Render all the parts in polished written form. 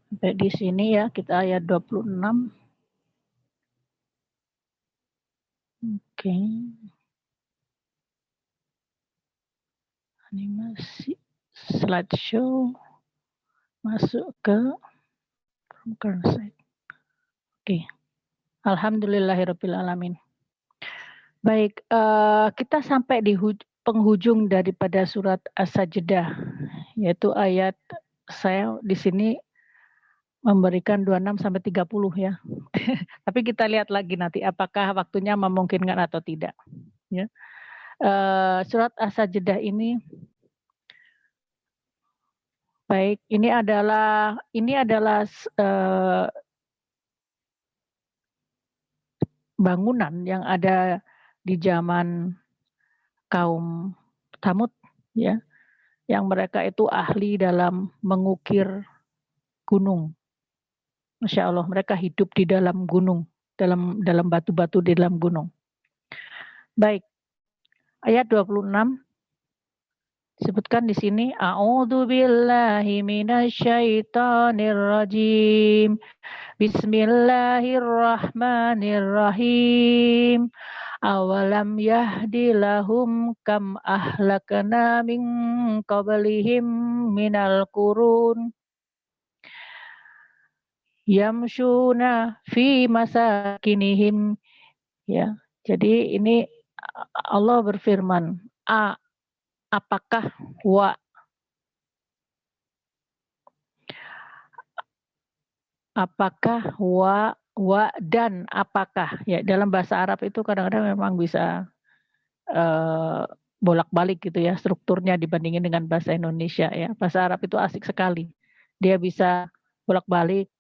Sampai di sini ya, kita ayat 26. Oke. Animasi slideshow masuk ke current slide. Oke. Alhamdulillahirabbil alamin. Baik, kita sampai di penghujung daripada surat As-Sajdah, yaitu ayat, saya di sini memberikan 26 sampai 30 ya. Tapi kita lihat lagi nanti apakah waktunya memungkinkan atau tidak, ya. Surat As-Sajdah ini, baik, ini adalah bangunan yang ada di zaman kaum Tsamud, ya, yang mereka itu ahli dalam mengukir gunung. Masya Allah, mereka hidup di dalam gunung, dalam batu-batu di dalam gunung. Baik, ayat 26 disebutkan di sini, A'udzu billahi minasyaitonir rajim. Bismillahirrahmanirrahim. Awalam yahdi lahum kam ahlakna min qablihim minal qurun yamshuna fi masakinihim, ya. Jadi ini Allah berfirman, apakah dan apakah, ya, dalam bahasa Arab itu kadang-kadang memang bisa bolak-balik gitu ya strukturnya dibandingin dengan bahasa Indonesia, ya. Bahasa Arab itu asik sekali. Dia bisa bolak-balik,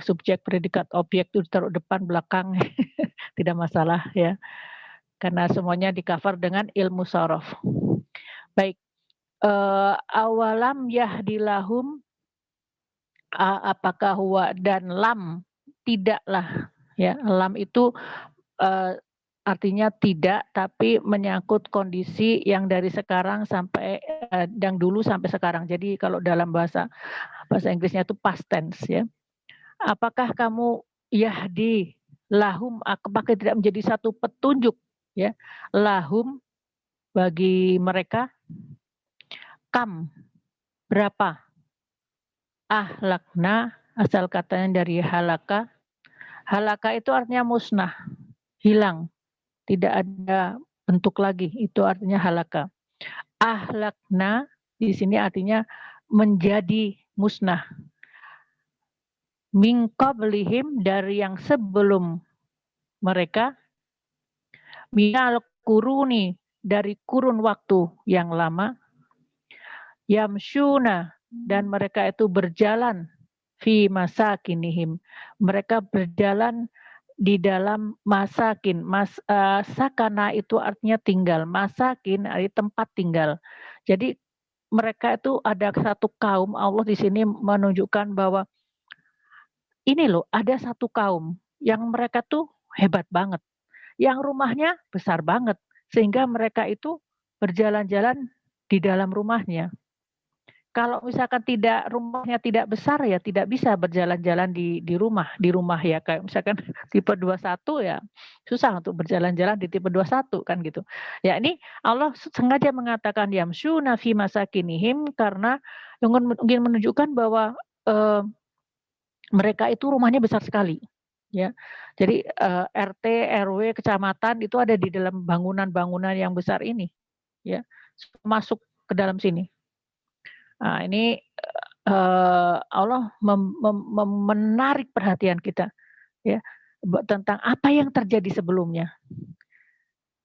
subjek, predikat, objek itu taruh depan, belakang, tidak masalah ya. Karena semuanya di-cover dengan ilmu shorof. Baik, awalam yahdilahum, apakah huwa dan lam, tidaklah, ya. Lam itu artinya tidak, tapi menyangkut kondisi yang dari sekarang sampai yang dulu sampai sekarang. Jadi kalau dalam bahasa Inggrisnya itu past tense, ya. Apakah kamu yahdi lahum, apakah tidak menjadi satu petunjuk, ya, lahum bagi mereka, kam, berapa, ahlakna, asal katanya dari halaka. Halaka itu artinya musnah, hilang, tidak ada bentuk lagi, itu artinya halaka. Ahlakna di sini artinya menjadi musnah. Min qablihim, dari yang sebelum mereka, minal kuruni, dari kurun waktu yang lama, yamshuna, dan mereka itu berjalan, fi masakinihim, mereka berjalan di dalam masakin. Sakana itu artinya tinggal, masakin artinya tempat tinggal. Jadi mereka itu ada satu kaum, Allah di sini menunjukkan bahwa ini loh, ada satu kaum yang mereka tuh hebat banget, yang rumahnya besar banget, sehingga mereka itu berjalan-jalan di dalam rumahnya. Kalau misalkan rumahnya tidak besar, ya tidak bisa berjalan-jalan di rumah ya, kayak misalkan tipe 21 ya susah untuk berjalan-jalan di tipe 21 kan gitu. Ya, ini Allah sengaja mengatakan yamshuna fi masakinihim karena ingin menunjukkan bahwa mereka itu rumahnya besar sekali, ya. Jadi RT, RW, kecamatan itu ada di dalam bangunan-bangunan yang besar ini, ya, masuk ke dalam sini. Nah, ini Allah menarik perhatian kita, ya, tentang apa yang terjadi sebelumnya.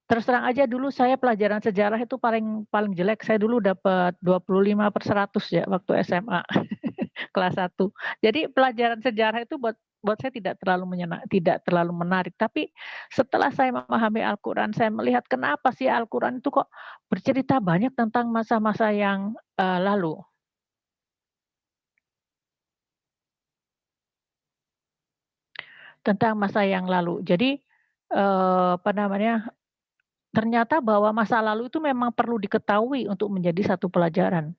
Terus terang aja, dulu saya pelajaran sejarah itu paling jelek. Saya dulu dapat 25/100 ya waktu SMA kelas 1. Jadi pelajaran sejarah itu buat saya tidak terlalu menarik. Tapi setelah saya memahami Al-Quran, saya melihat kenapa sih Al-Quran itu kok bercerita banyak tentang masa-masa yang lalu. Tentang masa yang lalu. Jadi, ternyata bahwa masa lalu itu memang perlu diketahui untuk menjadi satu pelajaran.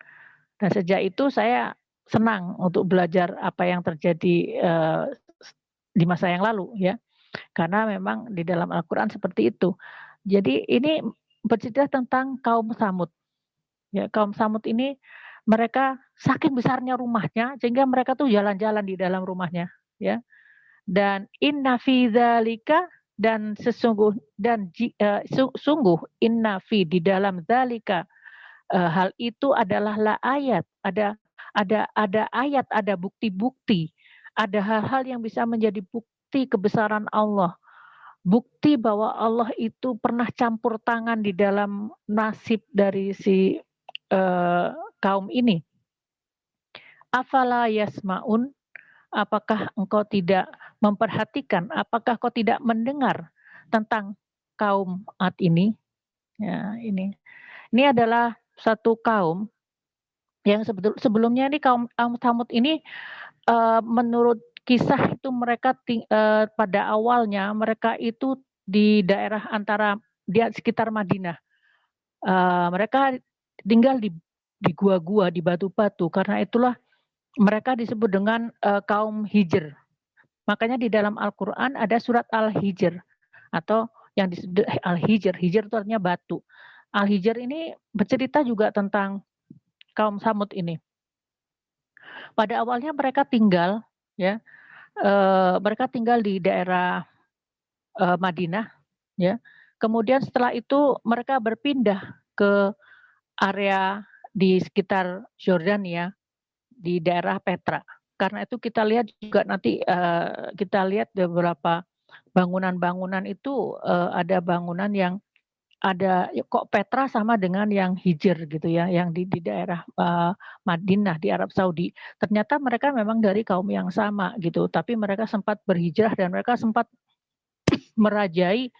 Dan sejak itu saya senang untuk belajar apa yang terjadi di masa yang lalu ya. Karena memang di dalam Al-Qur'an seperti itu. Jadi ini bercerita tentang kaum Tsamud. Ya, kaum Tsamud ini mereka saking besarnya rumahnya sehingga mereka tuh jalan-jalan di dalam rumahnya ya. Dan inna fi dzalika dan sungguh inna fi di dalam dzalika hal itu adalah la ayat, ada ayat, ada bukti-bukti, ada hal-hal yang bisa menjadi bukti kebesaran Allah. Bukti bahwa Allah itu pernah campur tangan di dalam nasib dari si kaum ini. Afala yasmaun, apakah engkau tidak memperhatikan, apakah kau tidak mendengar tentang kaum Ad ini? Ya, ini adalah satu kaum yang sebelumnya ini kaum Tsamud ini menurut kisah itu mereka pada awalnya mereka itu di daerah antara di sekitar Madinah. Mereka tinggal di gua-gua, di batu-batu. Karena itulah mereka disebut dengan kaum Hijr. Makanya di dalam Al-Quran ada surat Al-Hijr atau yang disebut Al-Hijr. Hijr itu artinya batu. Al-Hijr ini bercerita juga tentang kaum Tsamud ini. Pada awalnya mereka tinggal ya, mereka tinggal di daerah Madinah ya. Kemudian setelah itu mereka berpindah ke area di sekitar Yordania di daerah Petra. Karena itu kita lihat juga nanti kita lihat beberapa bangunan-bangunan itu ada bangunan yang ada kok Petra sama dengan yang Hijr gitu ya, yang di daerah Madinah di Arab Saudi. Ternyata mereka memang dari kaum yang sama gitu, tapi mereka sempat berhijrah dan mereka sempat merajai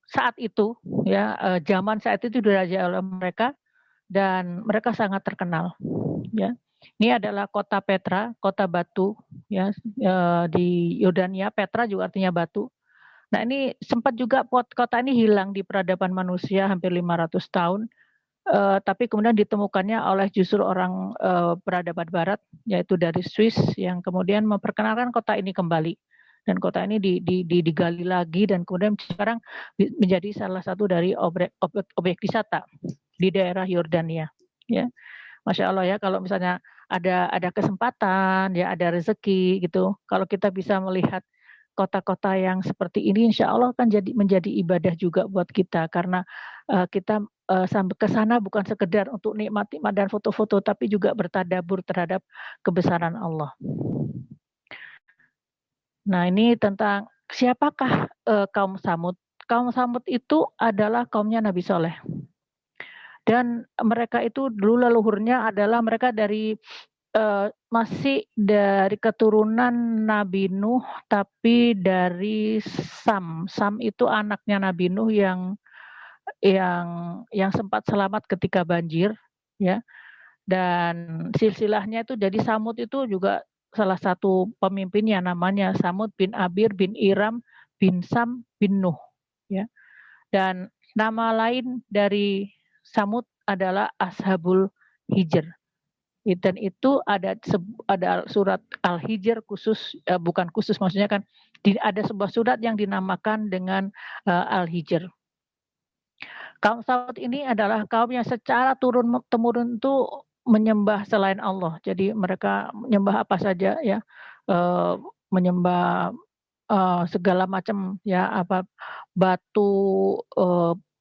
saat itu ya, zaman saat itu dirajai oleh mereka dan mereka sangat terkenal ya. Ini adalah kota Petra, kota batu ya, di Yordania. Petra juga artinya batu. Nah, ini sempat juga kota ini hilang di peradaban manusia hampir 500 tahun. Tapi kemudian ditemukannya oleh justru orang peradaban barat, yaitu dari Swiss, yang kemudian memperkenalkan kota ini kembali. Dan kota ini digali lagi dan kemudian sekarang menjadi salah satu dari objek wisata di daerah Yordania. Ya, Masya Allah ya, kalau misalnya ada kesempatan, ya ada rezeki gitu, kalau kita bisa melihat kota-kota yang seperti ini, insya Allah akan menjadi ibadah juga buat kita karena kita sampai ke sana bukan sekedar untuk nikmati dan foto-foto, tapi juga bertadabur terhadap kebesaran Allah. Nah, ini tentang siapakah kaum Tsamud. Kaum Tsamud itu adalah kaumnya Nabi Soleh. Dan mereka itu dulu leluhurnya adalah mereka dari masih dari keturunan Nabi Nuh, tapi dari Sam. Sam itu anaknya Nabi Nuh yang sempat selamat ketika banjir, ya. Dan silsilahnya itu jadi Samud itu juga salah satu pemimpinnya namanya Samud bin Abir bin Iram bin Sam bin Nuh, ya. Dan nama lain dari Samud adalah Ashabul Hijr. Dan itu ada surat Al-Hijr khusus, bukan khusus maksudnya kan ada sebuah surat yang dinamakan dengan Al-Hijr. Kaum Tsamud ini adalah kaum yang secara turun-temurun itu menyembah selain Allah. Jadi mereka menyembah apa saja ya, menyembah segala macam ya, apa batu,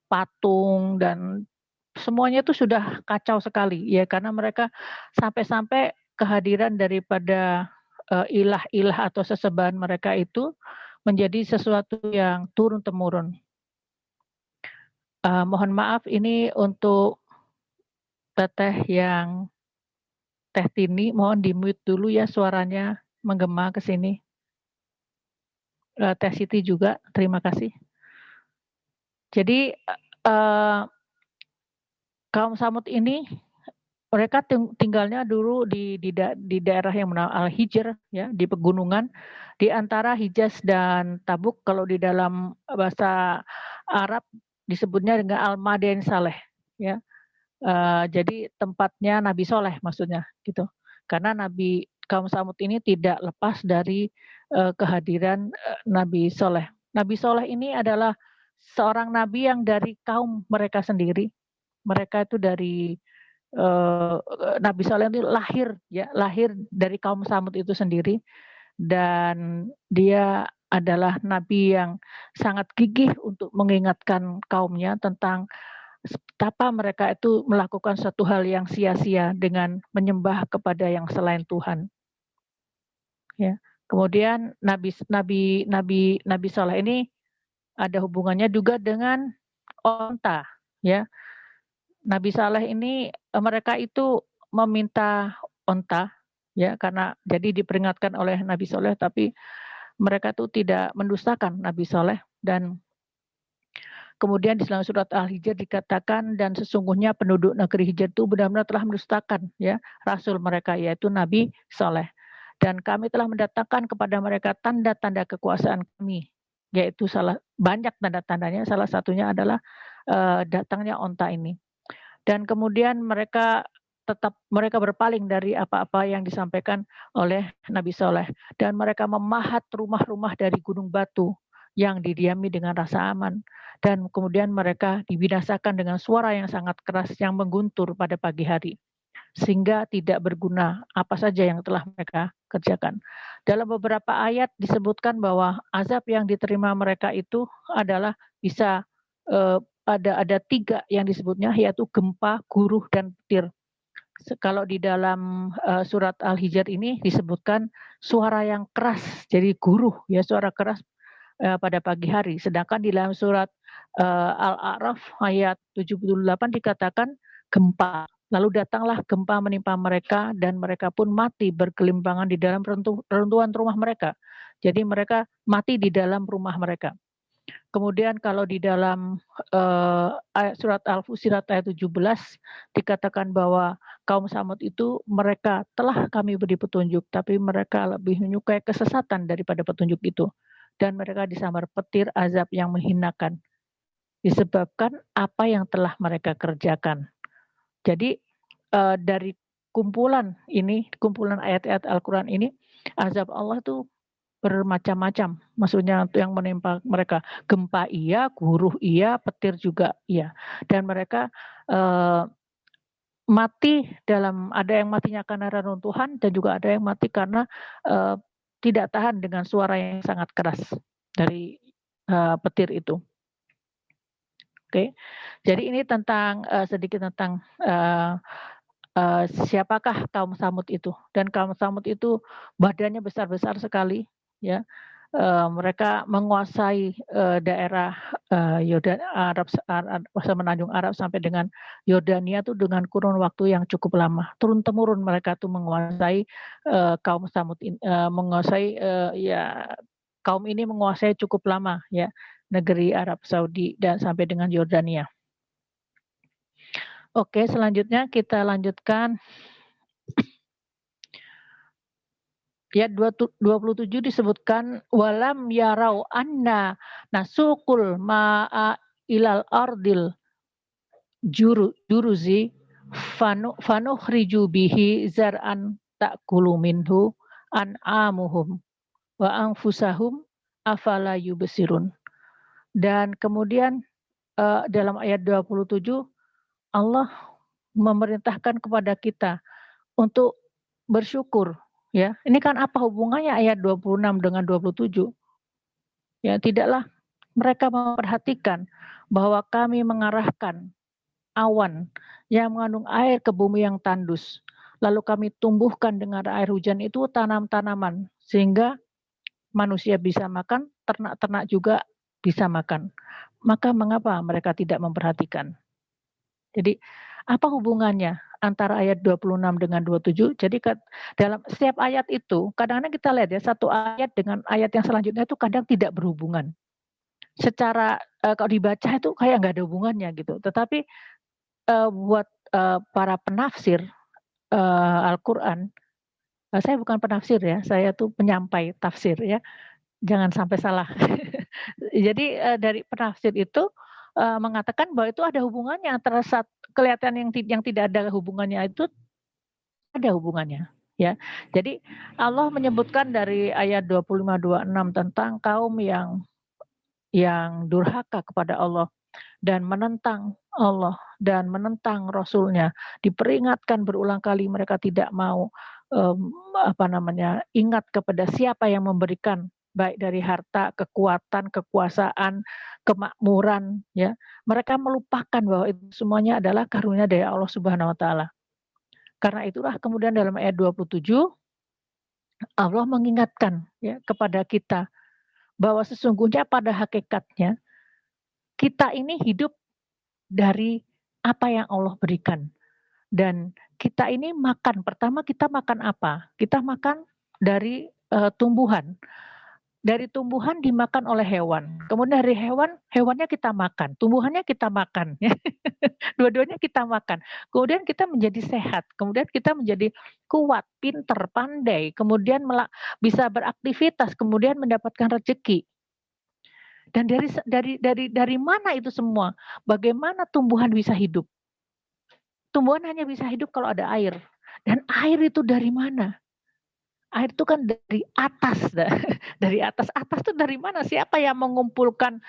patung dan semuanya itu sudah kacau sekali ya, karena mereka sampai-sampai kehadiran daripada ilah-ilah atau sesembahan mereka itu menjadi sesuatu yang turun-temurun. Mohon maaf ini untuk teteh yang Teh Tini, mohon di-mute dulu ya suaranya menggema ke sini. Teh Siti juga, terima kasih. Jadi kaum Tsamud ini mereka tinggalnya dulu di daerah yang bernama Al-Hijr ya, di pegunungan di antara Hijaz dan Tabuk. Kalau di dalam bahasa Arab disebutnya dengan Al-Madain Saleh ya. Jadi tempatnya Nabi Soleh maksudnya gitu. Karena kaum Samud ini tidak lepas dari kehadiran Nabi Soleh. Nabi Soleh ini adalah seorang nabi yang dari kaum mereka sendiri. Mereka itu dari Nabi Soleh itu lahir dari kaum Samud itu sendiri, dan dia adalah nabi yang sangat gigih untuk mengingatkan kaumnya tentang betapa mereka itu melakukan suatu hal yang sia-sia dengan menyembah kepada yang selain Tuhan. Ya. Kemudian Nabi Saleh ini ada hubungannya juga dengan onta. Ya. Nabi Saleh ini mereka itu meminta onta, ya, karena jadi diperingatkan oleh Nabi Saleh, tapi mereka itu tidak mendustakan Nabi Saleh. Dan kemudian di dalam surat Al-Hijr dikatakan, dan sesungguhnya penduduk negeri Hijr itu benar-benar telah mendustakan ya rasul mereka, yaitu Nabi Saleh. Dan kami telah mendatangkan kepada mereka tanda-tanda kekuasaan kami, yaitu banyak tanda-tandanya, salah satunya adalah datangnya onta ini. Dan kemudian mereka berpaling dari apa-apa yang disampaikan oleh Nabi Saleh, dan mereka memahat rumah-rumah dari gunung batu yang didiami dengan rasa aman, dan kemudian mereka dibinasakan dengan suara yang sangat keras yang mengguntur pada pagi hari, sehingga tidak berguna apa saja yang telah mereka kerjakan. Dalam beberapa ayat disebutkan bahwa azab yang diterima mereka itu adalah bisa ada 3 yang disebutnya, yaitu gempa, guruh, dan petir. Kalau di dalam surat Al-Hijr ini disebutkan suara yang keras, jadi guruh ya, suara keras pada pagi hari. Sedangkan di dalam surat Al-A'raf ayat 78 dikatakan gempa. Lalu datanglah gempa menimpa mereka, dan mereka pun mati bergelimpangan di dalam reruntuhan rumah mereka. Jadi mereka mati di dalam rumah mereka. Kemudian kalau di dalam surat Al-Fussilat ayat 17 dikatakan bahwa kaum Samud itu mereka telah kami beri petunjuk, tapi mereka lebih menyukai kesesatan daripada petunjuk itu. Dan mereka disambar petir azab yang menghinakan, disebabkan apa yang telah mereka kerjakan. Jadi dari kumpulan ayat-ayat Al-Quran ini, azab Allah tuh bermacam-macam. Maksudnya yang menimpa mereka, gempa iya, guruh iya, petir juga iya. Dan mereka mati ada yang matinya karena reruntuhan, dan juga ada yang mati karena tidak tahan dengan suara yang sangat keras dari petir itu. Oke, jadi ini sedikit tentang siapakah kaum Samud itu. Dan kaum Samud itu badannya besar-besar sekali, ya. Mereka menguasai daerah Semenanjung Arab sampai dengan Yordania tuh dengan kurun waktu yang cukup lama. Turun-temurun mereka tuh menguasai kaum Samud, kaum ini menguasai cukup lama ya negeri Arab Saudi dan sampai dengan Yordania. Oke, selanjutnya kita lanjutkan. Ya 27 disebutkan walam yarau anna nasukul ma'a ilal ardil juruzi fanukhriju bihi zar'an ta'kulu minhu an'amuhum wa anfusahum afala yubsirun. Dan kemudian dalam ayat 27 Allah memerintahkan kepada kita untuk bersyukur. Ya, ini kan apa hubungannya ayat 26 dengan 27? Ya, tidaklah mereka memperhatikan bahwa kami mengarahkan awan yang mengandung air ke bumi yang tandus. Lalu kami tumbuhkan dengan air hujan itu tanam-tanaman, sehingga manusia bisa makan, ternak-ternak juga bisa makan. Maka mengapa mereka tidak memperhatikan? Jadi apa hubungannya antara ayat 26 dengan 27? Jadi dalam setiap ayat itu, kadang-kadang kita lihat ya, satu ayat dengan ayat yang selanjutnya itu kadang tidak berhubungan. Secara kalau dibaca itu kayak nggak ada hubungannya gitu. Tetapi buat para penafsir Al-Quran, saya bukan penafsir ya, saya tuh penyampai tafsir ya. Jangan sampai salah. Jadi dari penafsir itu mengatakan bahwa itu ada hubungannya antara kelihatan yang tidak ada hubungannya itu ada hubungannya, ya. Jadi Allah menyebutkan dari ayat 25, 26 tentang kaum yang durhaka kepada Allah dan menentang Allah dan menentang Rasul-Nya. Diperingatkan berulang kali mereka tidak mau ingat kepada siapa yang memberikan baik dari harta, kekuatan, kekuasaan, kemakmuran, ya. Mereka melupakan bahwa itu semuanya adalah karunia dari Allah Subhanahu wa taala. Karena itulah kemudian dalam ayat 27 Allah mengingatkan ya kepada kita bahwa sesungguhnya pada hakikatnya kita ini hidup dari apa yang Allah berikan. Dan kita ini makan, pertama kita makan apa? Kita makan dari tumbuhan. Dari tumbuhan dimakan oleh hewan. Kemudian dari hewan, hewannya kita makan, tumbuhannya kita makan. Dua-duanya kita makan. Kemudian kita menjadi sehat, kemudian kita menjadi kuat, pinter, pandai, kemudian bisa beraktivitas, kemudian mendapatkan rezeki. Dan dari mana itu semua? Bagaimana tumbuhan bisa hidup? Tumbuhan hanya bisa hidup kalau ada air. Dan air itu dari mana? Air itu kan dari atas, dari atas. Atas itu dari mana? Siapa yang mengumpulkan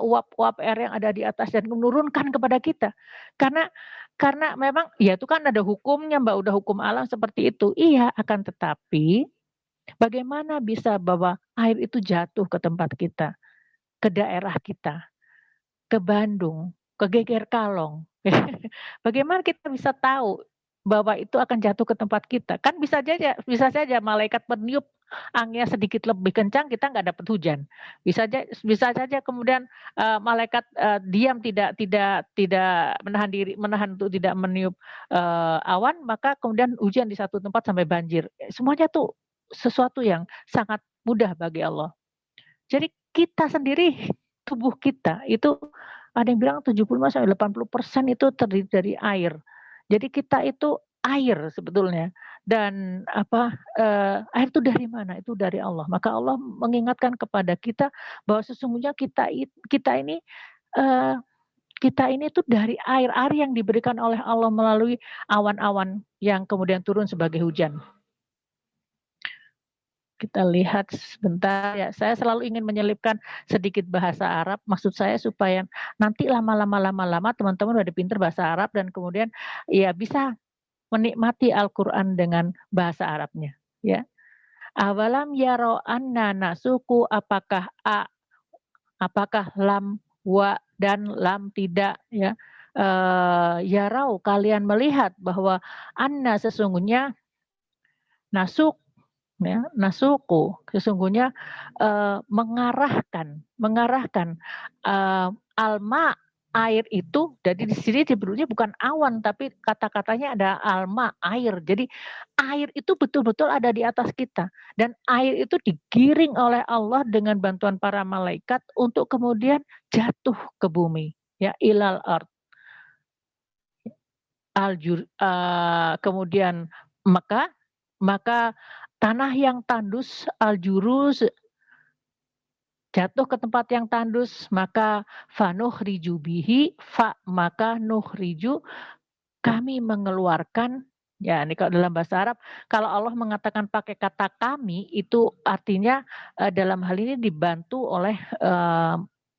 uap-uap air yang ada di atas dan menurunkan kepada kita? Karena memang ya itu kan ada hukumnya, Mbak, udah hukum alam seperti itu. Iya, akan tetapi bagaimana bisa bahwa air itu jatuh ke tempat kita, ke daerah kita, ke Bandung, ke Geger Kalong. Bagaimana kita bisa tahu bahwa itu akan jatuh ke tempat kita? Kan bisa saja malaikat meniup anginnya sedikit lebih kencang, kita nggak dapat hujan. Bisa saja kemudian malaikat diam tidak menahan untuk tidak meniup awan, maka kemudian hujan di satu tempat sampai banjir. Semuanya tuh sesuatu yang sangat mudah bagi Allah. Jadi kita sendiri, tubuh kita itu ada yang bilang 75-80% itu terdiri dari air. Jadi kita itu air sebetulnya. Dan air itu dari mana? Itu dari Allah. Maka Allah mengingatkan kepada kita bahwa sesungguhnya kita ini itu dari air yang diberikan oleh Allah melalui awan-awan yang kemudian turun sebagai hujan. Kita lihat sebentar ya, saya selalu ingin menyelipkan sedikit bahasa Arab, maksud saya supaya nanti lama-lama teman-teman udah pinter bahasa Arab dan kemudian ya bisa menikmati Al-Quran dengan bahasa Arabnya, ya. Awalam yaro anna nasuku, apakah lam, wa, dan lam tidak, ya. Yarau, kalian melihat bahwa anna sesungguhnya nasuk, ya, nasuku sesungguhnya mengarahkan alma, air itu. Jadi di sini disebutnya bukan awan tapi kata-katanya ada alma, air. Jadi air itu betul-betul ada di atas kita dan air itu digiring oleh Allah dengan bantuan para malaikat untuk kemudian jatuh ke bumi, ya, ilal ard. Kemudian maka tanah yang tandus, aljurus, jatuh ke tempat yang tandus, maka fanuhriju bihi, maka nuhriju, kami mengeluarkan. Ya, ini kalau dalam bahasa Arab, kalau Allah mengatakan pakai kata kami, itu artinya dalam hal ini dibantu oleh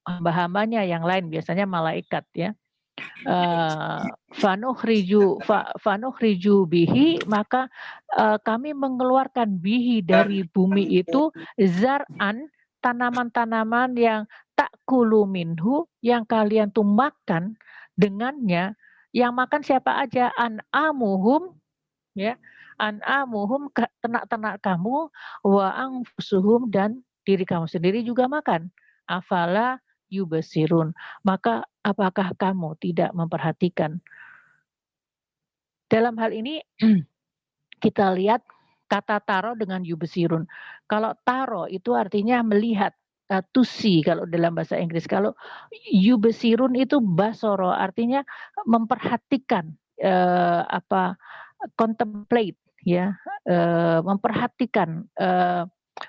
hamba-hambanya yang lain, biasanya malaikat, ya. Fanuhriju bihi, maka kami mengeluarkan bihi dari bumi itu zar'an, tanaman-tanaman yang ta'kulu minhu, yang kalian tuh makan dengannya. Yang makan siapa aja? An'amuhum, ya, an'amuhum, ternak-ternak kamu, wa anfusuhum, dan diri kamu sendiri juga makan. Afala yubasirun, maka apakah kamu tidak memperhatikan? Dalam hal ini kita lihat kata taro dengan yubasirun. Kalau taro itu artinya melihat, to see kalau dalam bahasa Inggris. Kalau yubasirun itu basoro, artinya memperhatikan, contemplate, ya, memperhatikan,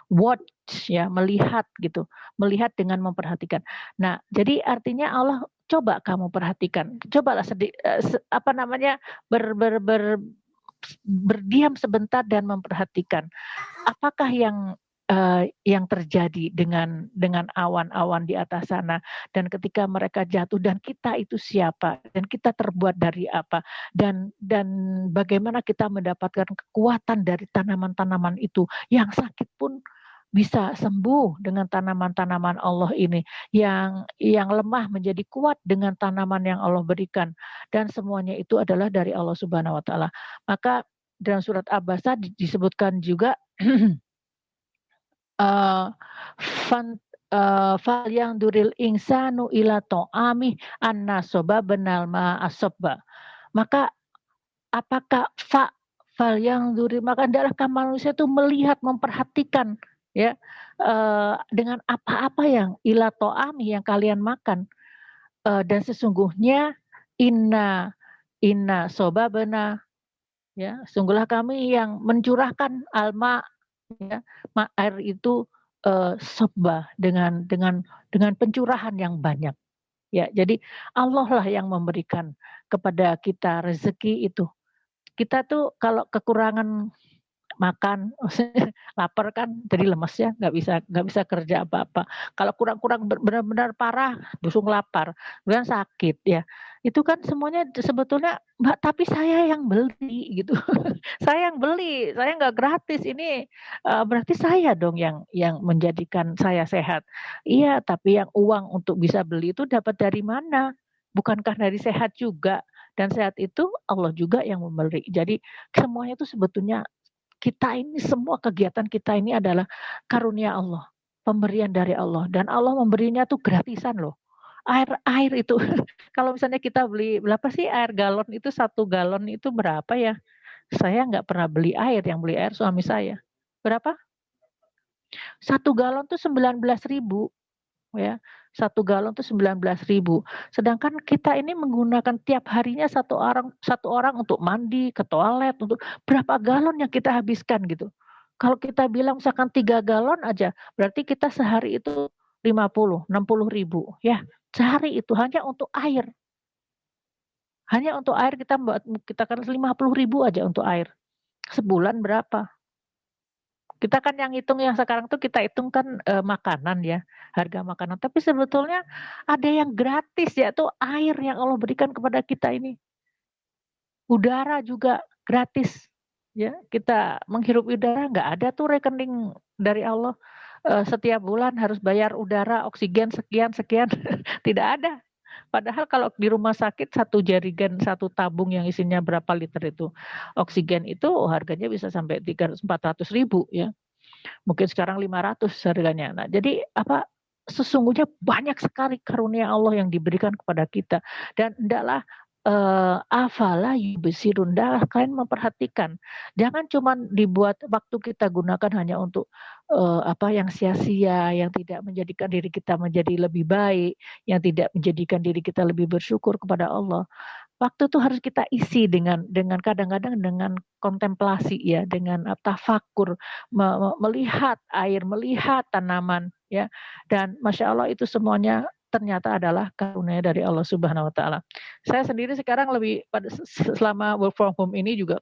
watch ya, melihat gitu, melihat dengan memperhatikan. Nah, jadi artinya Allah coba kamu perhatikan, cobalah ber, ber, ber, berdiam sebentar dan memperhatikan apakah yang terjadi dengan awan-awan di atas sana, dan ketika mereka jatuh, dan kita itu siapa, dan kita terbuat dari apa, dan bagaimana kita mendapatkan kekuatan dari tanaman-tanaman itu, yang sakit pun bisa sembuh dengan tanaman-tanaman Allah ini, yang lemah menjadi kuat dengan tanaman yang Allah berikan, dan semuanya itu adalah dari Allah Subhanahu wa taala. Maka dalam surat Abasa disebutkan juga fan falyanduril insanu ila ta'ami anna sababnal ma'a sabba. Maka apakah maka hendaklah manusia itu melihat, memperhatikan ya, dengan apa-apa yang ila ta'ami yang kalian makan, dan sesungguhnya inna inna sababna ya, sungguhlah kami yang mencurahkan alma ya, air itu, sabba dengan pencurahan yang banyak. Ya, jadi Allah lah yang memberikan kepada kita rezeki itu. Kita tuh kalau kekurangan makan, lapar kan jadi lemes ya, nggak bisa kerja apa-apa. Kalau kurang-kurang benar-benar parah, langsung lapar, kemudian sakit ya. Itu kan semuanya sebetulnya, Mbak, tapi saya yang beli gitu. Saya yang beli, saya nggak gratis ini, berarti saya dong yang menjadikan saya sehat. Iya, tapi yang uang untuk bisa beli itu dapat dari mana? Bukankah dari sehat juga? Dan sehat itu Allah juga yang memberi. Jadi semuanya itu sebetulnya kita ini, semua kegiatan kita ini adalah karunia Allah, pemberian dari Allah, dan Allah memberinya tuh gratisan loh. Air itu kalau misalnya kita beli berapa sih air galon itu, 1 galon itu berapa ya? Saya nggak pernah beli air, yang beli air suami saya. Berapa? 1 galon tuh 19.000 ya. 1 galon tuh 19.000. Sedangkan kita ini menggunakan tiap harinya satu orang untuk mandi, ke toilet, untuk berapa galon yang kita habiskan gitu. Kalau kita bilang misalkan 3 galon aja, berarti kita sehari itu 50, 60.000 ya. Sehari itu hanya untuk air. Hanya untuk air kita kan 50.000 aja untuk air. Sebulan berapa? Kita kan yang hitung, yang sekarang tuh kita hitung kan, makanan ya, harga makanan. Tapi sebetulnya ada yang gratis, yaitu air yang Allah berikan kepada kita ini. Udara juga gratis, ya. Kita menghirup udara, nggak ada tuh rekening dari Allah, setiap bulan harus bayar udara, oksigen sekian sekian, tidak ada. Padahal kalau di rumah sakit, 1 jerigen, 1 tabung yang isinya berapa liter itu, oksigen itu harganya bisa sampai 300.000, 400.000 ya. Mungkin sekarang 500 harganya. Nah, jadi sesungguhnya banyak sekali karunia Allah yang diberikan kepada kita, dan hendaklah, afala yubsirun, hendaklah kalian memperhatikan. Jangan cuman dibuat waktu kita gunakan hanya untuk, yang sia-sia, yang tidak menjadikan diri kita menjadi lebih baik, yang tidak menjadikan diri kita lebih bersyukur kepada Allah. Waktu itu harus kita isi dengan kadang-kadang dengan kontemplasi ya, dengan tafakur, melihat air, melihat tanaman ya, dan Masya Allah itu semuanya ternyata adalah karunia dari Allah Subhanahu wa taala. Saya sendiri sekarang lebih selama work from home ini juga,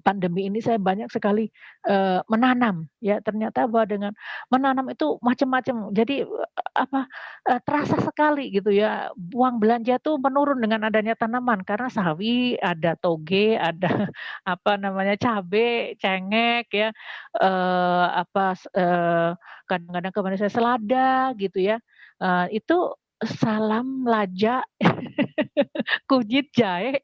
pandemi ini saya banyak sekali, menanam ya, ternyata bahwa dengan menanam itu macam-macam. Jadi, terasa sekali gitu ya, uang belanja tuh menurun dengan adanya tanaman, karena sawi, ada toge, ada cabe, cengkeh ya, kadang-kadang kemarin saya selada gitu ya, itu salam, lajak, kujit, jahe,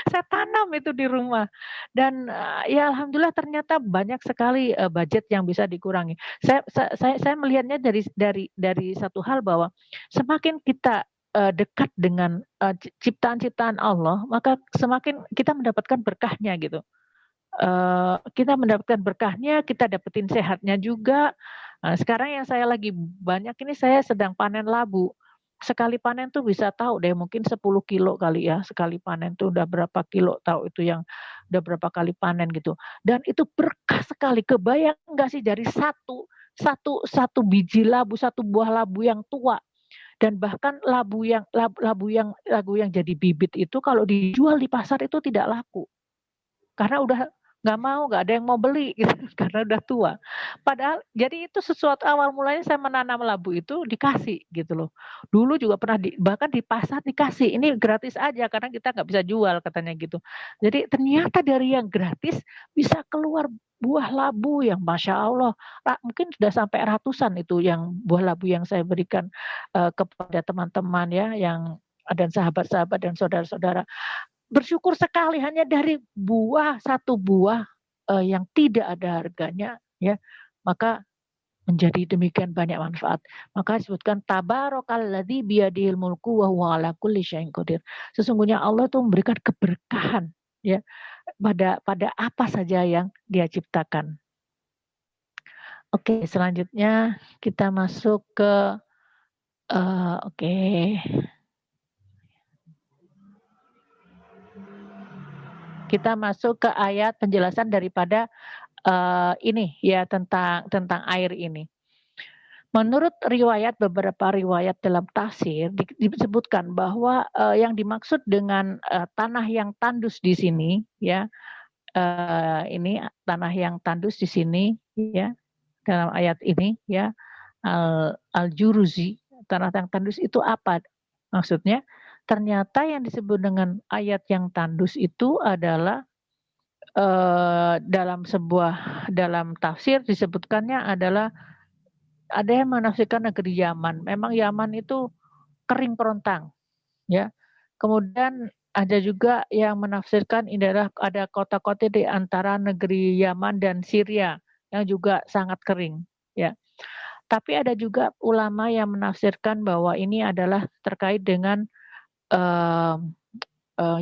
saya tanam itu di rumah, dan, ya alhamdulillah ternyata banyak sekali, budget yang bisa dikurangi. Saya melihatnya dari satu hal, bahwa semakin kita, dekat dengan, ciptaan-ciptaan Allah, maka semakin kita mendapatkan berkahnya gitu. Kita mendapatkan berkahnya, kita dapetin sehatnya juga. Sekarang yang saya lagi banyak ini, saya sedang panen labu. sekali panen tuh bisa tahu deh mungkin 10 kilo kali ya, sekali panen tuh udah berapa kilo, tahu itu yang udah berapa kali panen gitu. Dan itu berkah sekali, kebayang nggak sih dari satu biji labu, satu buah labu yang tua, dan bahkan labu yang jadi bibit itu kalau dijual di pasar itu tidak laku. Karena udah nggak ada yang mau beli gitu, karena udah tua. Padahal jadi itu sesuatu awal mulanya saya menanam labu itu dikasih gitu loh. Dulu juga pernah bahkan di pasar dikasih, ini gratis aja karena kita nggak bisa jual katanya gitu. Jadi ternyata dari yang gratis bisa keluar buah labu yang Masya Allah, mungkin sudah sampai ratusan itu yang buah labu yang saya berikan kepada teman-teman ya, yang dan sahabat-sahabat dan saudara-saudara. Bersyukur sekali hanya dari satu buah yang tidak ada harganya ya, maka menjadi demikian banyak manfaat. Maka disebutkan tabarakalladzi biyadihil mulku wa huwa ala kulli syai'in qadir. Sesungguhnya Allah tuh memberikan keberkahan ya pada apa saja yang Dia ciptakan. Oke, selanjutnya kita masuk ke oke. Kita masuk ke ayat penjelasan daripada ini ya tentang air ini. Menurut beberapa riwayat dalam tafsir disebutkan bahwa yang dimaksud dengan tanah yang tandus di sini ya, ini tanah yang tandus di sini ya dalam ayat ini ya, al-Juruzi, tanah yang tandus itu apa maksudnya? Ternyata yang disebut dengan ayat yang tandus itu adalah dalam tafsir disebutkannya adalah ada yang menafsirkan negeri Yaman. Memang Yaman itu kering kerontang, ya. Kemudian ada juga yang menafsirkan ini adalah ada kota-kota di antara negeri Yaman dan Syria yang juga sangat kering, ya. Tapi ada juga ulama yang menafsirkan bahwa ini adalah terkait dengan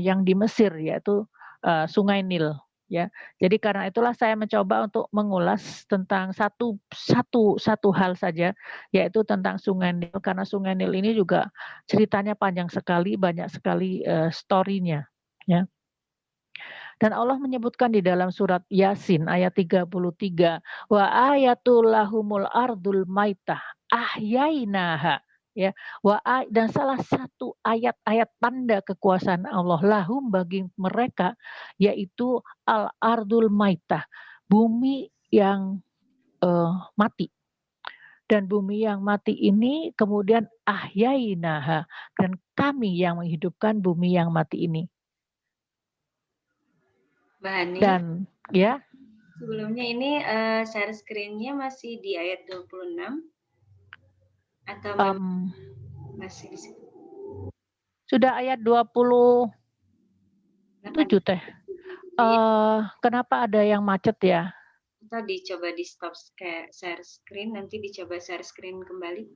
yang di Mesir, yaitu Sungai Nil. Ya, jadi karena itulah saya mencoba untuk mengulas tentang satu hal saja, yaitu tentang Sungai Nil, karena Sungai Nil ini juga ceritanya panjang sekali, banyak sekali story-nya. Ya. Dan Allah menyebutkan di dalam surat Yasin ayat 33, wa ayatul lahumul ardul maitah ahyainaha, ya, dan salah satu ayat-ayat tanda kekuasaan Allah lahum bagi mereka yaitu al ardul maitah, bumi yang mati. Dan bumi yang mati ini kemudian ahyainaha, dan kami yang menghidupkan bumi yang mati ini. Mbak Hani, dan ya sebelumnya ini share screen-nya masih di ayat 26 atau masih di situ? Sudah ayat 27 teh. Kenapa ada yang macet ya? Tadi coba di stop share screen, nanti dicoba share screen kembali.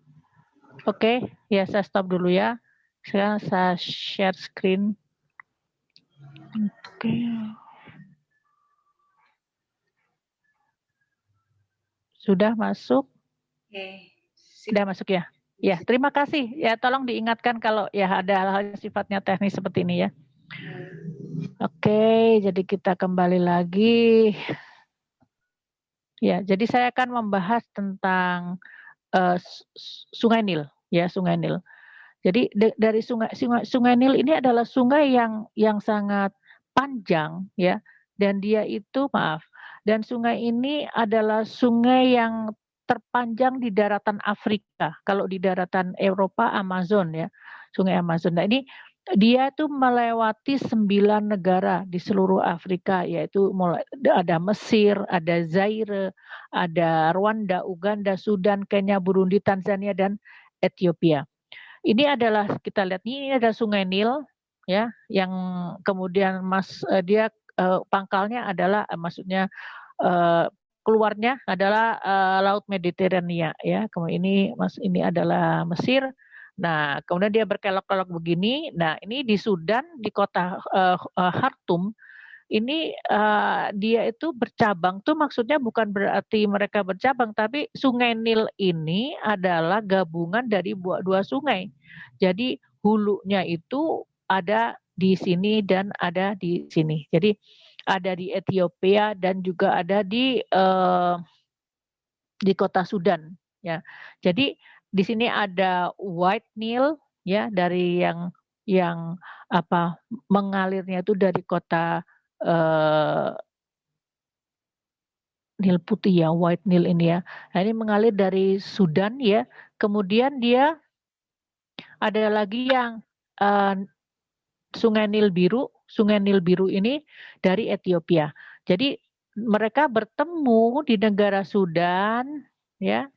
Oke, ya saya stop dulu ya. Sekarang saya share screen. Oke. Sudah masuk? Sudah masuk ya? Ya, terima kasih. Ya, tolong diingatkan kalau ya ada hal-hal sifatnya teknis seperti ini ya. Oke, jadi kita kembali lagi. Ya, jadi saya akan membahas tentang Sungai Nil, ya Sungai Nil. Jadi dari Sungai Nil ini adalah sungai yang sangat panjang ya, dan dia itu dan sungai ini adalah sungai yang terpanjang di daratan Afrika. Kalau di daratan Eropa Amazon ya, Sungai Amazon. Nah ini dia tuh melewati 9 negara di seluruh Afrika, yaitu mulai ada Mesir, ada Zaire, ada Rwanda, Uganda, Sudan, Kenya, Burundi, Tanzania, dan Ethiopia. Ini adalah kita lihat ini ada Sungai Nil ya, yang kemudian dia pangkalnya adalah maksudnya keluarnya adalah Laut Mediterania ya. Kemudian ini adalah Mesir. Nah, kemudian dia berkelok-kelok begini. Nah, ini di Sudan di kota Khartoum ini dia itu bercabang tuh maksudnya bukan berarti mereka bercabang, tapi Sungai Nil ini adalah gabungan dari dua sungai. Jadi hulunya itu ada di sini dan ada di sini. Jadi ada di Ethiopia dan juga ada di kota Sudan, ya. Jadi di sini ada White Nile, ya, dari yang mengalirnya itu dari kota Nil Putih ya, White Nile ini ya. Nah, ini mengalir dari Sudan ya. Kemudian dia ada lagi yang Sungai Nil Biru. Sungai Nil Biru ini dari Ethiopia. Jadi mereka bertemu di negara Sudan, ya,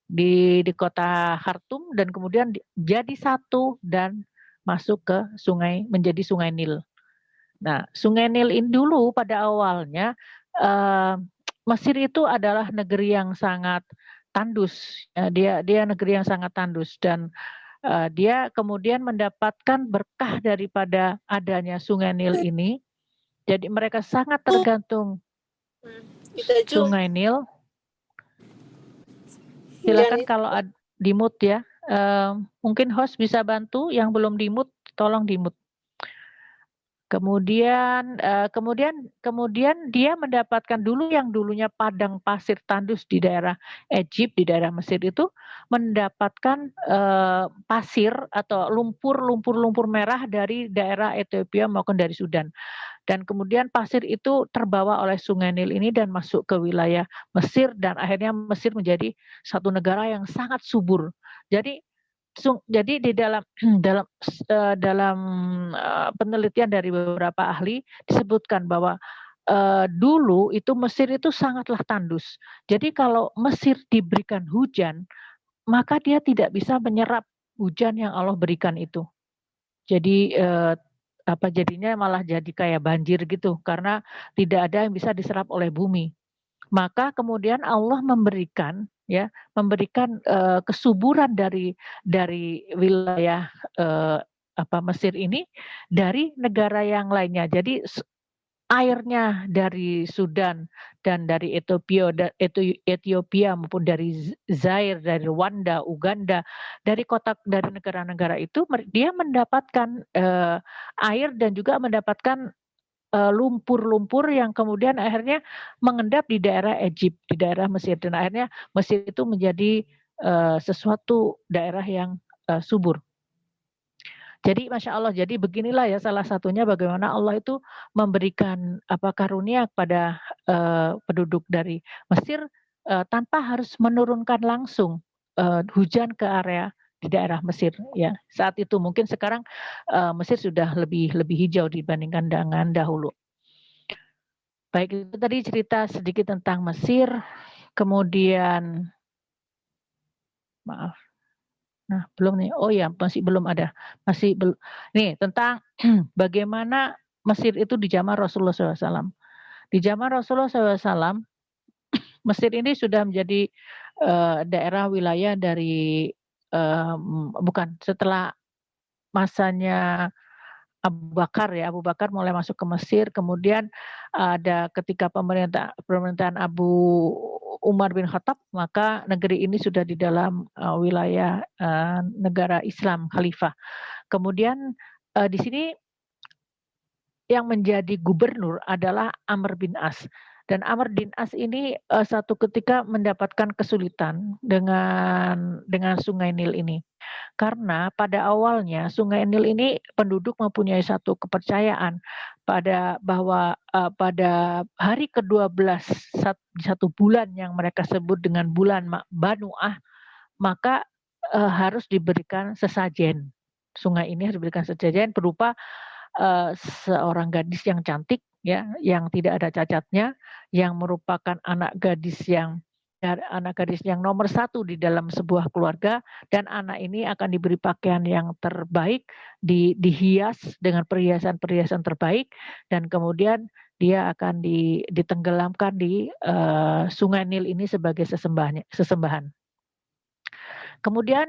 di kota Khartoum dan kemudian jadi satu dan masuk ke menjadi Sungai Nil. Nah, Sungai Nil ini dulu pada awalnya Mesir itu adalah negeri yang sangat tandus. Dia negeri yang sangat tandus dan dia kemudian mendapatkan berkah daripada adanya Sungai Nil ini. Jadi mereka sangat tergantung Sungai Nil. Silakan kalau di mute ya. Mungkin host bisa bantu, yang belum di mute tolong di mute. Kemudian dia mendapatkan dulu yang dulunya padang pasir tandus di daerah Egypt, di daerah Mesir itu mendapatkan pasir atau lumpur merah dari daerah Ethiopia maupun dari Sudan. Dan kemudian pasir itu terbawa oleh Sungai Nil ini dan masuk ke wilayah Mesir dan akhirnya Mesir menjadi satu negara yang sangat subur. Jadi di dalam penelitian dari beberapa ahli disebutkan bahwa dulu itu Mesir itu sangatlah tandus. Jadi kalau Mesir diberikan hujan, maka dia tidak bisa menyerap hujan yang Allah berikan itu. Jadi jadinya malah jadi kayak banjir gitu karena tidak ada yang bisa diserap oleh bumi. Maka kemudian Allah memberikan kesuburan dari wilayah Mesir ini dari negara yang lainnya. Jadi airnya dari Sudan dan dari Ethiopia maupun dari Zaire, dari Rwanda, Uganda, dari negara-negara itu dia mendapatkan air dan juga mendapatkan lumpur-lumpur yang kemudian akhirnya mengendap di daerah Egypt, di daerah Mesir dan akhirnya Mesir itu menjadi sesuatu daerah yang subur. Jadi Masya Allah, jadi beginilah ya salah satunya bagaimana Allah itu memberikan karunia kepada penduduk dari Mesir tanpa harus menurunkan langsung hujan ke area di daerah Mesir ya. Saat itu mungkin sekarang Mesir sudah lebih hijau dibandingkan dengan dahulu. Baik, itu tadi cerita sedikit tentang Mesir, kemudian maaf. Nah, belum nih. Oh ya, masih belum ada. Nih, tentang bagaimana Mesir itu di zaman Rasulullah SAW. Di zaman Rasulullah SAW, Mesir ini sudah menjadi daerah wilayah dari bukan setelah masanya Abu Bakar ya. Abu Bakar mulai masuk ke Mesir, kemudian ada ketika pemerintahan Abu Umar bin Khattab, maka negeri ini sudah di dalam wilayah negara Islam Khalifah. Kemudian di sini yang menjadi gubernur adalah Amr bin As. Dan Amr bin As ini satu ketika mendapatkan kesulitan dengan Sungai Nil ini. Karena pada awalnya Sungai Nil ini penduduk mempunyai satu kepercayaan bahwa pada hari ke-12 satu bulan yang mereka sebut dengan bulan Banu'ah, maka harus diberikan sesajen. Sungai ini harus diberikan sesajen berupa seorang gadis yang cantik ya, yang tidak ada cacatnya, yang merupakan anak gadis yang nomor satu di dalam sebuah keluarga, dan anak ini akan diberi pakaian yang terbaik, dihias dengan perhiasan-perhiasan terbaik, dan kemudian dia akan ditenggelamkan di Sungai Nil ini sebagai sesembahan. Kemudian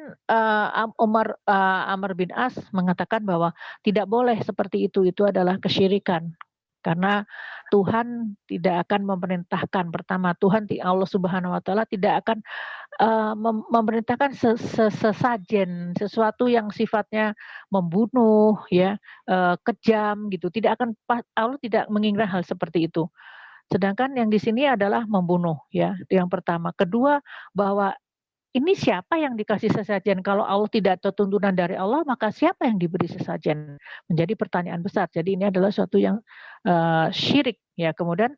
Amr bin As mengatakan bahwa tidak boleh seperti itu adalah kesyirikan. Karena Tuhan tidak akan memerintahkan, pertama Tuhan Allah Subhanahu wa taala tidak akan memerintahkan sesajen, sesuatu yang sifatnya membunuh ya, kejam gitu. Allah tidak menginginkan hal seperti itu. Sedangkan yang di sini adalah membunuh ya, itu yang pertama. Kedua, bahwa ini siapa yang dikasih sesajen? Kalau Allah tidak ada tuntunan dari Allah, maka siapa yang diberi sesajen? Menjadi pertanyaan besar. Jadi ini adalah suatu yang syirik ya. Kemudian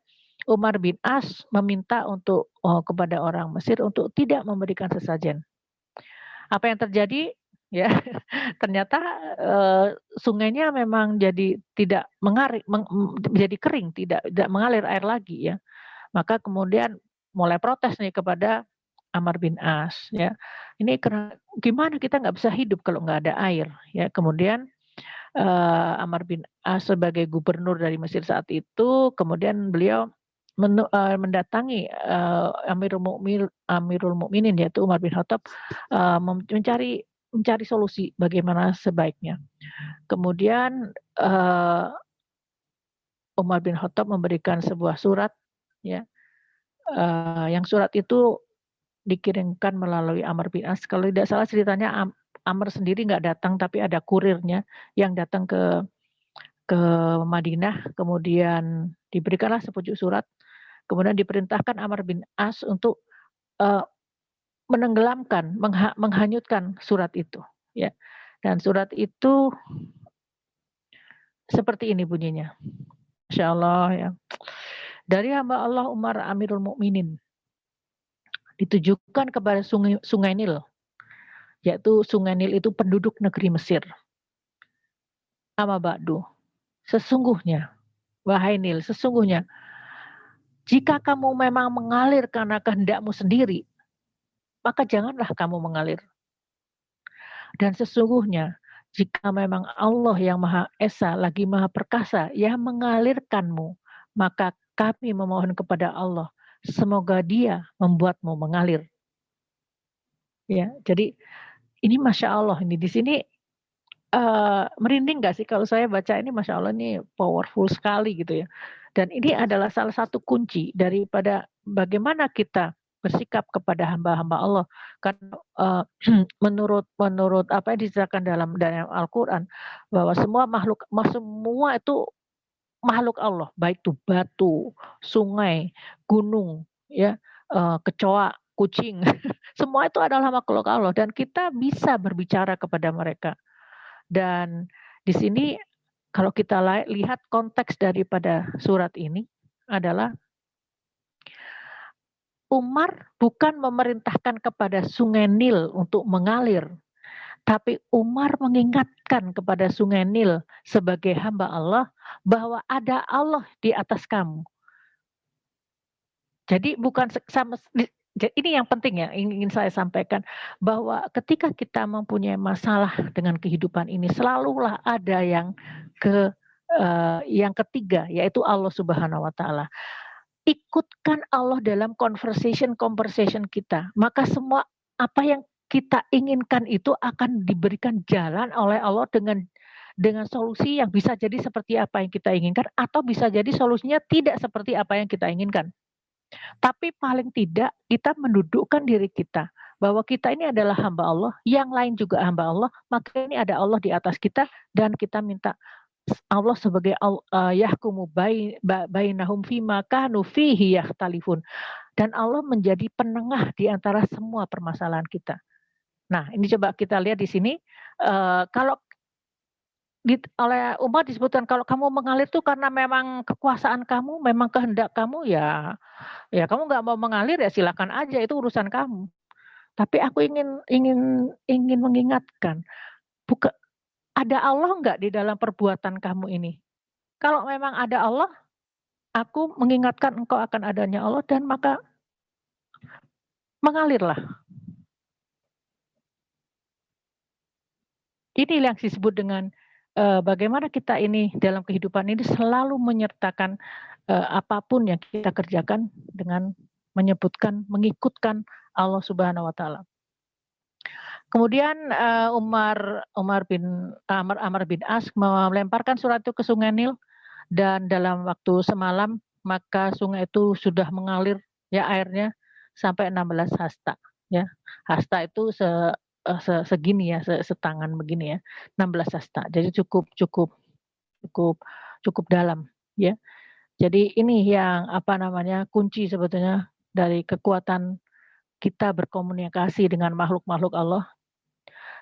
Umar bin As meminta untuk kepada orang Mesir untuk tidak memberikan sesajen. Apa yang terjadi? Ya, ternyata sungainya memang jadi tidak menjadi kering, tidak mengalir air lagi ya. Maka kemudian mulai protes nih kepada Amr bin As ya. Ini gimana kita nggak bisa hidup kalau nggak ada air ya. Kemudian Amr bin As sebagai gubernur dari Mesir saat itu, kemudian beliau mendatangi Amirul Mukminin yaitu Umar bin Khattab mencari solusi bagaimana sebaiknya. Kemudian Umar bin Khattab memberikan sebuah surat ya. Yang surat itu dikirimkan melalui Amr bin As. Kalau tidak salah ceritanya Amr sendiri nggak datang, tapi ada kurirnya yang datang ke Madinah, kemudian diberikanlah sepucuk surat, kemudian diperintahkan Amr bin As untuk menenggelamkan, menghanyutkan surat itu, ya. Dan surat itu seperti ini bunyinya. Masya Allah ya. Dari hamba Allah Umar Amirul Mukminin ditujukan kepada sungai Nil, yaitu sungai Nil itu penduduk negeri Mesir. Amma ba'du, sesungguhnya, wahai Nil, sesungguhnya, jika kamu memang mengalir karena kehendakmu sendiri, maka janganlah kamu mengalir. Dan sesungguhnya, jika memang Allah yang Maha Esa, lagi Maha Perkasa, yang mengalirkanmu, maka kami memohon kepada Allah, semoga Dia membuatmu mengalir. Ya, jadi ini Masya Allah, ini di sini merinding nggak sih kalau saya baca ini? Masya Allah, ini powerful sekali gitu ya. Dan ini adalah salah satu kunci daripada bagaimana kita bersikap kepada hamba-hamba Allah. Karena menurut apa yang diceritakan dalam Al-Quran, bahwa semua itu makhluk Allah, baik itu batu, sungai, gunung, ya, kecoa, kucing, semua itu adalah makhluk Allah dan kita bisa berbicara kepada mereka. Dan di sini kalau kita lihat konteks daripada surat ini adalah Umar bukan memerintahkan kepada sungai Nil untuk mengalir, tapi Umar mengingatkan kepada sungai Nil sebagai hamba Allah bahwa ada Allah di atas kamu. Jadi bukan sama, ini yang penting ya, ingin saya sampaikan bahwa ketika kita mempunyai masalah dengan kehidupan ini, selalulah ada yang ketiga, yaitu Allah Subhanahu wa taala. Ikutkan Allah dalam conversation kita, maka semua apa yang kita inginkan itu akan diberikan jalan oleh Allah dengan solusi yang bisa jadi seperti apa yang kita inginkan, atau bisa jadi solusinya tidak seperti apa yang kita inginkan. Tapi paling tidak kita mendudukkan diri kita bahwa kita ini adalah hamba Allah, yang lain juga hamba Allah, maka ini ada Allah di atas kita dan kita minta Allah sebagai yahkumu bainahum fima kanu fihi yakhtalifun, dan Allah menjadi penengah di antara semua permasalahan kita. Nah, ini coba kita lihat di sini, kalau oleh Umar disebutkan kalau kamu mengalir itu karena memang kekuasaan kamu, memang kehendak kamu, ya kamu nggak mau mengalir ya silakan aja, itu urusan kamu. Tapi aku ingin mengingatkan, bukan ada Allah nggak di dalam perbuatan kamu ini? Kalau memang ada Allah, aku mengingatkan engkau akan adanya Allah dan maka mengalirlah. Ini yang disebut dengan bagaimana kita ini dalam kehidupan ini selalu menyertakan apapun yang kita kerjakan dengan mengikutkan Allah Subhanahu wa taala. Kemudian Amr bin As melemparkan surat itu ke sungai Nil dan dalam waktu semalam maka sungai itu sudah mengalir ya airnya sampai 16 hasta ya. Hasta itu segini ya, setangan begini ya, 16 hasta. Jadi cukup dalam ya. Jadi ini yang kunci sebetulnya dari kekuatan kita berkomunikasi dengan makhluk-makhluk Allah.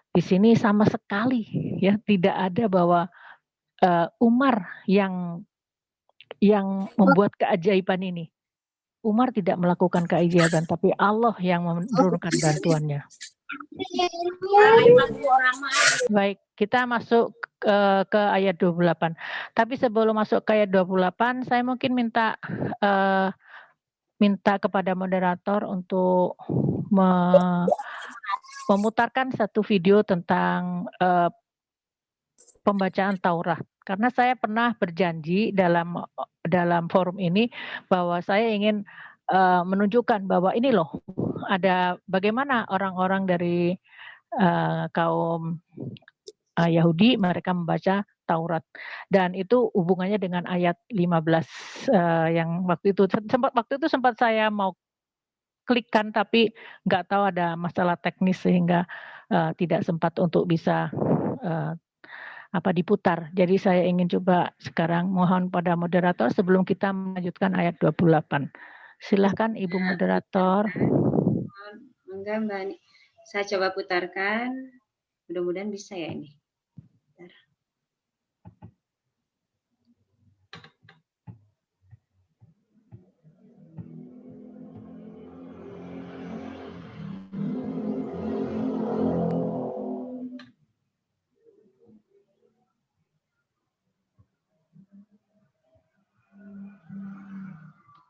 Di sini sama sekali ya tidak ada bahwa Umar yang membuat keajaiban ini. Umar tidak melakukan keajaiban, tapi Allah yang menurunkan bantuannya. Baik, kita masuk ke ayat 28. Tapi sebelum masuk ke ayat 28, saya mungkin minta kepada moderator untuk memutarkan satu video tentang pembacaan Taurat. Karena saya pernah berjanji dalam forum ini bahwa saya ingin menunjukkan bahwa ini loh ada bagaimana orang-orang dari kaum Yahudi mereka membaca Taurat, dan itu hubungannya dengan ayat 15 yang waktu itu sempat saya mau klikkan tapi nggak tahu ada masalah teknis sehingga tidak sempat untuk bisa diputar. Jadi saya ingin coba sekarang mohon pada moderator sebelum kita melanjutkan ayat 28. Silahkan Ibu moderator. Enggak Mbak, saya coba putarkan. Mudah-mudahan bisa ya ini. Bentar.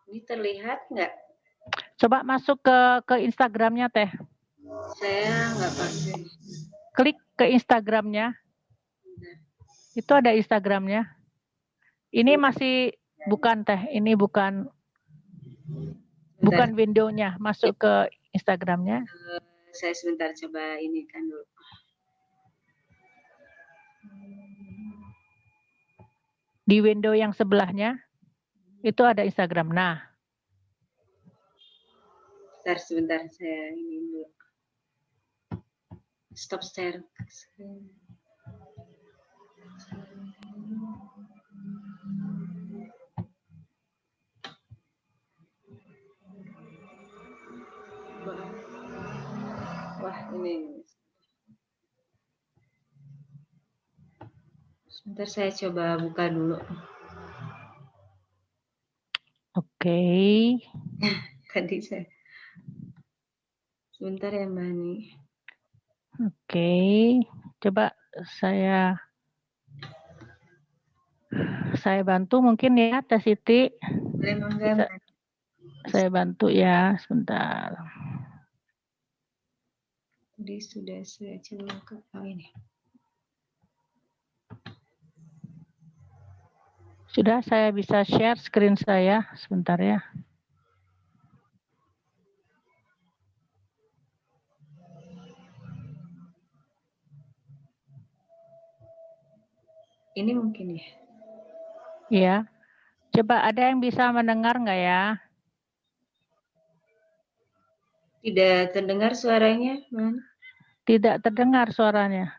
Ini terlihat nggak? Coba masuk ke Instagramnya Teh. Saya nggak pakai. Klik ke Instagramnya. Itu ada Instagramnya. Ini masih bukan Teh. Ini bukan windownya. Masuk ke Instagramnya. Saya sebentar coba ini kan dulu. Di window yang sebelahnya itu ada Instagram. Nah. Sebentar saya ini dulu. Stop share. Wah, ini. Sebentar saya coba buka dulu. Oke. Tadi saya. Sebentar ya Mbak nih. Oke. Coba saya bantu mungkin ya Teh Siti. Saya bantu ya sebentar. Tadi sudah saya coba ke ini. Sudah, saya bisa share screen saya sebentar ya. Ini mungkin ya. Iya. Coba ada yang bisa mendengar nggak ya? Tidak terdengar suaranya, Man? Tidak terdengar suaranya.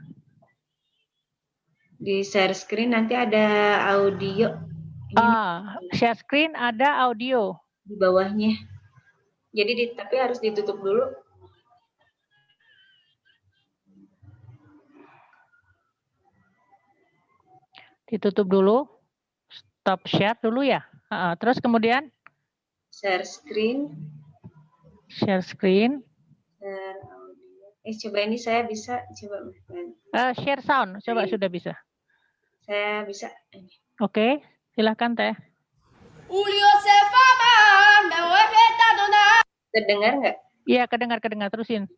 Di share screen nanti ada audio. Share screen ada audio. Di bawahnya. Jadi tapi harus ditutup dulu. Ditutup dulu. Stop share dulu ya. Terus kemudian? Share screen. Share screen. Share audio. Coba ini saya bisa coba. Share sound. Coba sudah bisa. Saya bisa. Oke, silakan Teh. Terdengar nggak? Iya, kedengar. Terusin.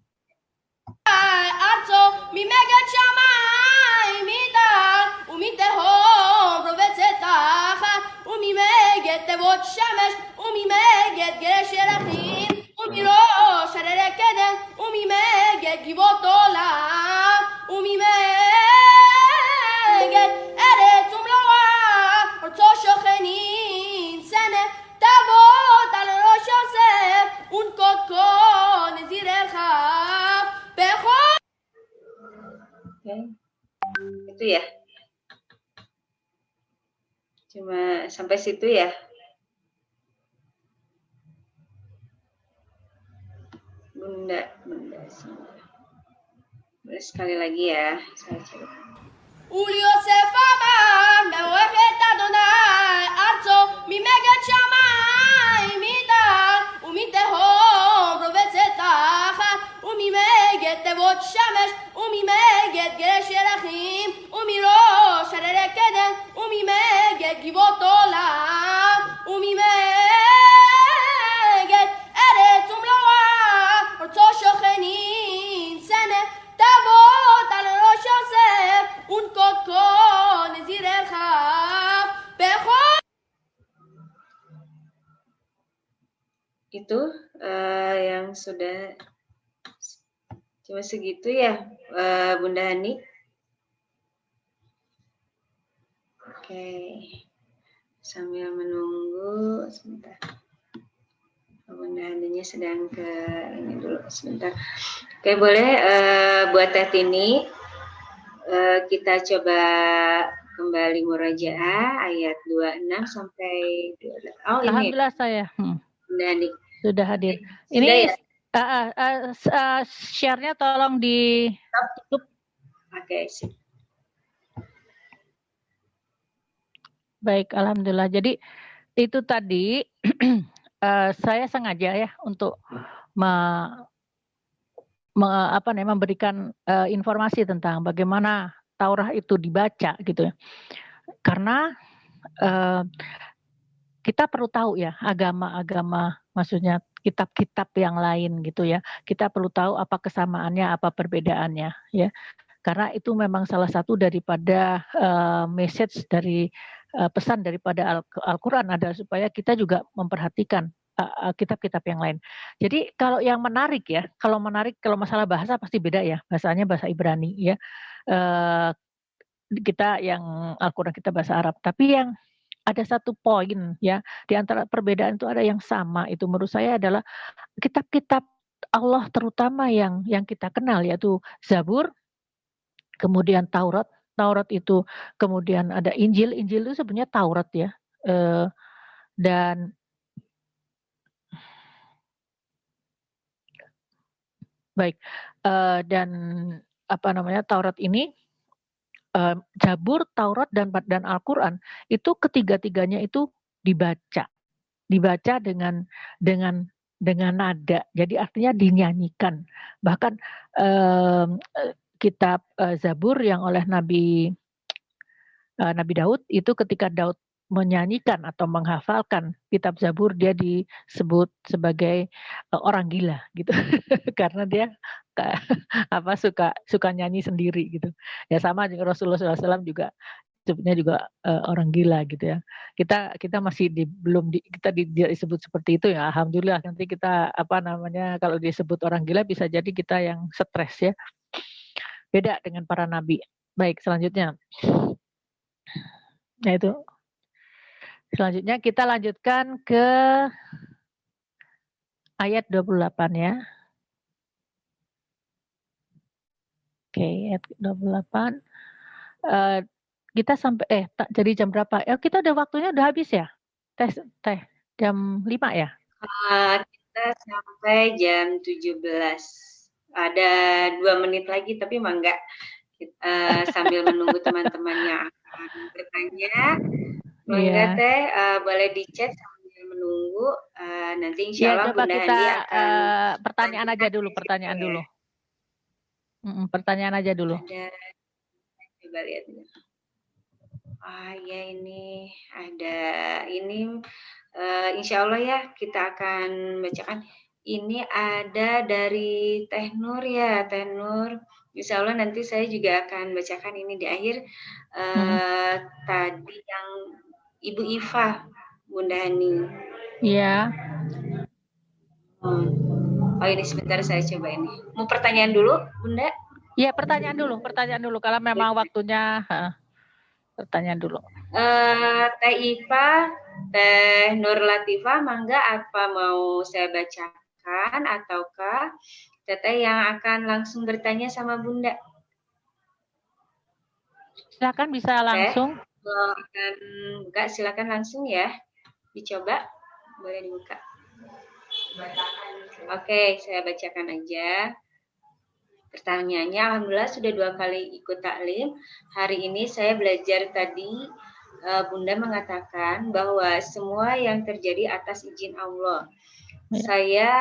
itu ya. Cuma sampai situ ya. Bunda. Boleh sekali lagi ya, saya coba. Ulio se fama, me wefeta donai, arzo mi mega chamai, mida, umite hom, provezeta, umi meget te vot shamesh, umi meget geresherachim, umi rosh harerekeden, umi meget givotola, umi meget eretz umloa, orzo shochenin, sene, תבוא על ראש יוסף ונקודקו נזירך בכל Itu yang sudah cuma segitu ya, Bunda Hani. Oke, sambil menunggu sebentar. Bunda Haninya sedang ke ini dulu sebentar. Oke, boleh buat Teh Tini kita coba kembali murajaah ayat 26 sampai 28. Oh, ini. Alhamdulillah saya. Bunda Hani. Sudah hadir. Sudah Ini ya? share-nya tolong ditutup. Oke, sip. Baik, alhamdulillah. Jadi itu tadi saya sengaja ya untuk memberikan informasi tentang bagaimana Taurat itu dibaca gitu ya. Karena kita perlu tahu ya agama-agama, maksudnya kitab-kitab yang lain gitu ya. Kita perlu tahu apa kesamaannya, apa perbedaannya ya. Karena itu memang salah satu daripada message dari pesan daripada Al-Quran adalah supaya kita juga memperhatikan kitab-kitab yang lain. Jadi kalau yang menarik ya, kalau masalah bahasa pasti beda ya, bahasanya bahasa Ibrani ya. Kita yang Al-Quran kita bahasa Arab, tapi yang ada satu poin ya, di antara perbedaan itu ada yang sama, itu menurut saya adalah kitab-kitab Allah terutama yang kita kenal, yaitu Zabur, kemudian Taurat itu, kemudian ada Injil itu sebenarnya Taurat ya, dan baik, dan Taurat ini, Zabur, Taurat dan Al-Quran itu ketiga-tiganya itu dibaca dengan nada, jadi artinya dinyanyikan. Bahkan kitab Zabur yang oleh Nabi Daud itu, ketika Daud menyanyikan atau menghafalkan kitab Zabur, dia disebut sebagai orang gila gitu karena dia suka nyanyi sendiri gitu ya. Sama juga Rasulullah SAW juga sebetulnya juga orang gila gitu ya. Kita masih kita disebut seperti itu ya. Alhamdulillah, nanti kita kalau disebut orang gila bisa jadi kita yang stres ya. Beda dengan para nabi. Baik, selanjutnya. Nah itu. Selanjutnya kita lanjutkan ke ayat 28 ya. Oke, ayat 28. Kita sampai jadi jam berapa? Kita udah waktunya udah habis ya? Teh jam 5 ya? Kita sampai jam 17. Ada 2 menit lagi, tapi enggak. Sambil menunggu teman-temannya akan bertanya. Mangga Teh, boleh di chat sambil menunggu. Nanti insya Allah coba Bunda kita Handi akan pertanyaan aja dulu. Pertanyaan aja dulu. Coba lihat. Ya, ini ada ini. Insya Allah ya, kita akan bacakan. Ini ada dari Teh Nur ya, Teh Nur. Insya Allah nanti saya juga akan bacakan ini di akhir. Tadi yang Ibu Iva, Bunda Hani. Iya. Oh, ini sebentar saya coba ini. Mau pertanyaan dulu, Bunda? Iya, pertanyaan dulu. Kalau memang waktunya, pertanyaan dulu. Teh Iva, Teh Nur Latifah, mangga apa mau saya bacakan ataukah Teteh yang akan langsung bertanya sama Bunda? Silakan bisa langsung. Kalau akan buka, silakan langsung ya. Dicoba, boleh dibuka. Oke, saya bacakan aja. Pertanyaannya, alhamdulillah sudah 2 kali ikut taklim. Hari ini saya belajar tadi, Bunda mengatakan bahwa semua yang terjadi atas izin Allah. Ya. Saya,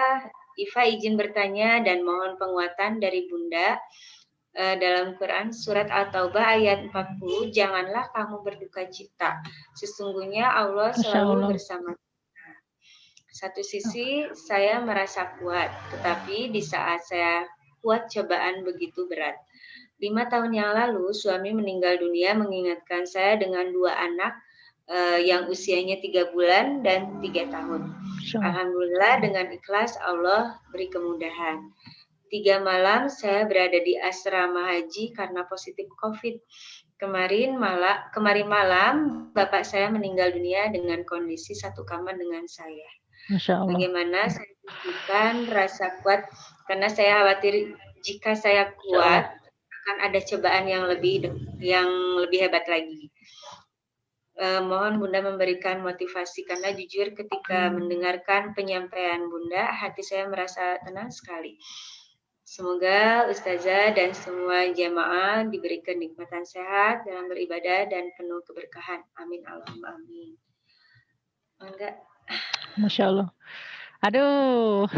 Iva, izin bertanya dan mohon penguatan dari Bunda. Dalam Quran surat At-Taubah ayat 40, janganlah kamu berduka cita. Sesungguhnya Allah selalu bersama kita. Satu sisi saya merasa kuat, tetapi di saat saya kuat cobaan begitu berat. 5 tahun yang lalu suami meninggal dunia mengingatkan saya dengan 2 anak yang usianya 3 bulan dan 3 tahun. Alhamdulillah dengan ikhlas Allah beri kemudahan. 3 malam saya berada di asrama haji karena positif COVID. Kemarin malam bapak saya meninggal dunia dengan kondisi satu kamar dengan saya. Masya Allah. Bagaimana saya tunjukkan rasa kuat karena saya khawatir jika saya kuat akan ada cobaan yang lebih hebat lagi. Mohon Bunda memberikan motivasi karena jujur ketika mendengarkan penyampaian Bunda hati saya merasa tenang sekali. Semoga Ustazah dan semua jamaah diberi kenikmatan sehat dalam beribadah dan penuh keberkahan. Amin Allahumma amin. Enggak. Masya Allah. Aduh.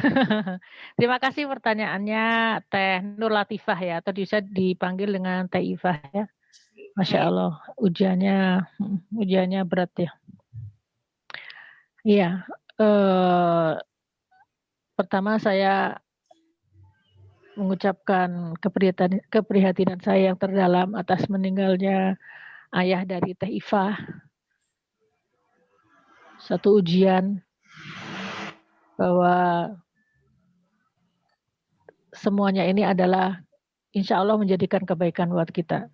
Terima kasih pertanyaannya Teh Nur Latifah ya, atau bisa dipanggil dengan Teh Ifah ya. Masya Allah. Ujiannya berat ya. Iya. Pertama saya mengucapkan keprihatinan saya yang terdalam atas meninggalnya ayah dari Teh Ifah. Satu ujian bahwa semuanya ini adalah insya Allah menjadikan kebaikan buat kita.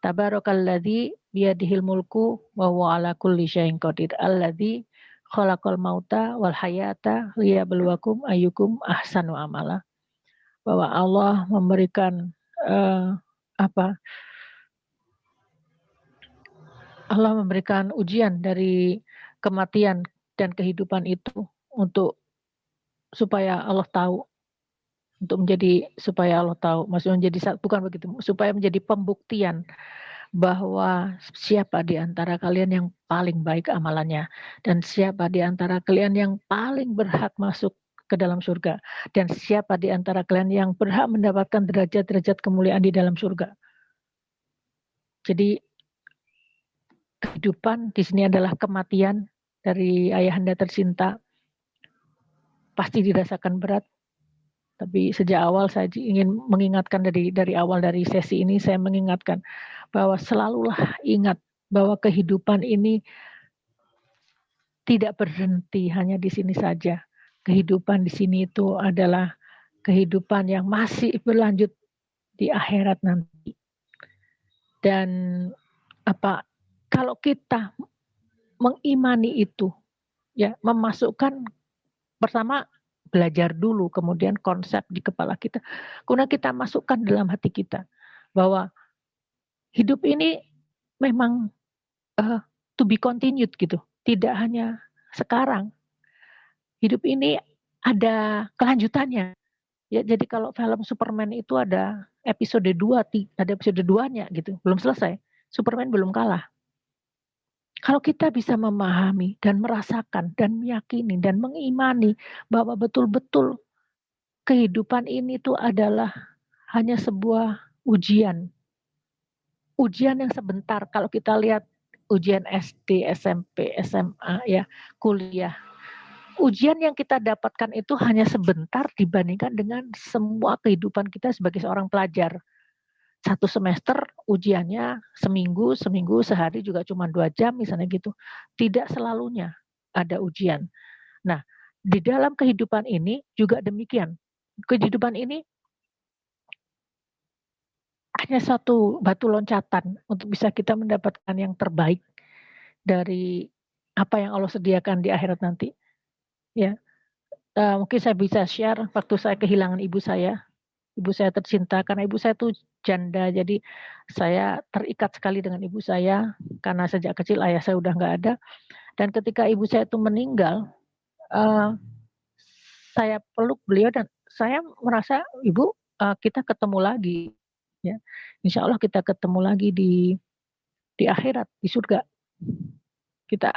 Tabarakalladzi biyadihil mulku wa huwa ala kulli syai'in qadir. Alladzi khalaqal mauta wal hayata liyabluwakum ayyukum ahsanu amala. Bahwa Allah memberikan Allah memberikan ujian dari kematian dan kehidupan itu supaya Allah tahu, supaya Allah tahu, maksudnya bukan begitu, supaya menjadi pembuktian bahwa siapa di antara kalian yang paling baik amalannya dan siapa di antara kalian yang paling berhak masuk ke dalam surga dan siapa di antara kalian yang berhak mendapatkan derajat-derajat kemuliaan di dalam surga. Jadi kehidupan di sini adalah kematian dari ayahanda tercinta, pasti dirasakan berat. Tapi sejak awal saya ingin mengingatkan dari awal dari sesi ini saya mengingatkan bahwa selalulah ingat bahwa kehidupan ini tidak berhenti hanya di sini saja. Kehidupan di sini itu adalah kehidupan yang masih berlanjut di akhirat nanti. Dan kalau kita mengimani itu, ya memasukkan pertama belajar dulu, kemudian konsep di kepala kita, kemudian kita masukkan dalam hati kita bahwa hidup ini memang to be continued gitu, tidak hanya sekarang. Hidup ini ada kelanjutannya. Ya, jadi kalau film Superman itu ada episode 2, ada episode 2-nya gitu, belum selesai. Superman belum kalah. Kalau kita bisa memahami dan merasakan dan meyakini dan mengimani bahwa betul-betul kehidupan ini tuh adalah hanya sebuah ujian. Ujian yang sebentar. Kalau kita lihat ujian SD, SMP, SMA, ya, kuliah. Ujian yang kita dapatkan itu hanya sebentar dibandingkan dengan semua kehidupan kita sebagai seorang pelajar. 1 semester ujiannya seminggu, sehari juga cuma 2 jam misalnya gitu. Tidak selalunya ada ujian. Nah, di dalam kehidupan ini juga demikian. Kehidupan ini hanya satu batu loncatan untuk bisa kita mendapatkan yang terbaik dari apa yang Allah sediakan di akhirat nanti. Ya, mungkin saya bisa share waktu saya kehilangan ibu saya tercinta, karena ibu saya tuh janda. Jadi saya terikat sekali dengan ibu saya karena sejak kecil ayah saya udah nggak ada. Dan ketika ibu saya itu meninggal, saya peluk beliau dan saya merasa, "Ibu, kita ketemu lagi, ya. Insya Allah kita ketemu lagi di akhirat, di surga." Kita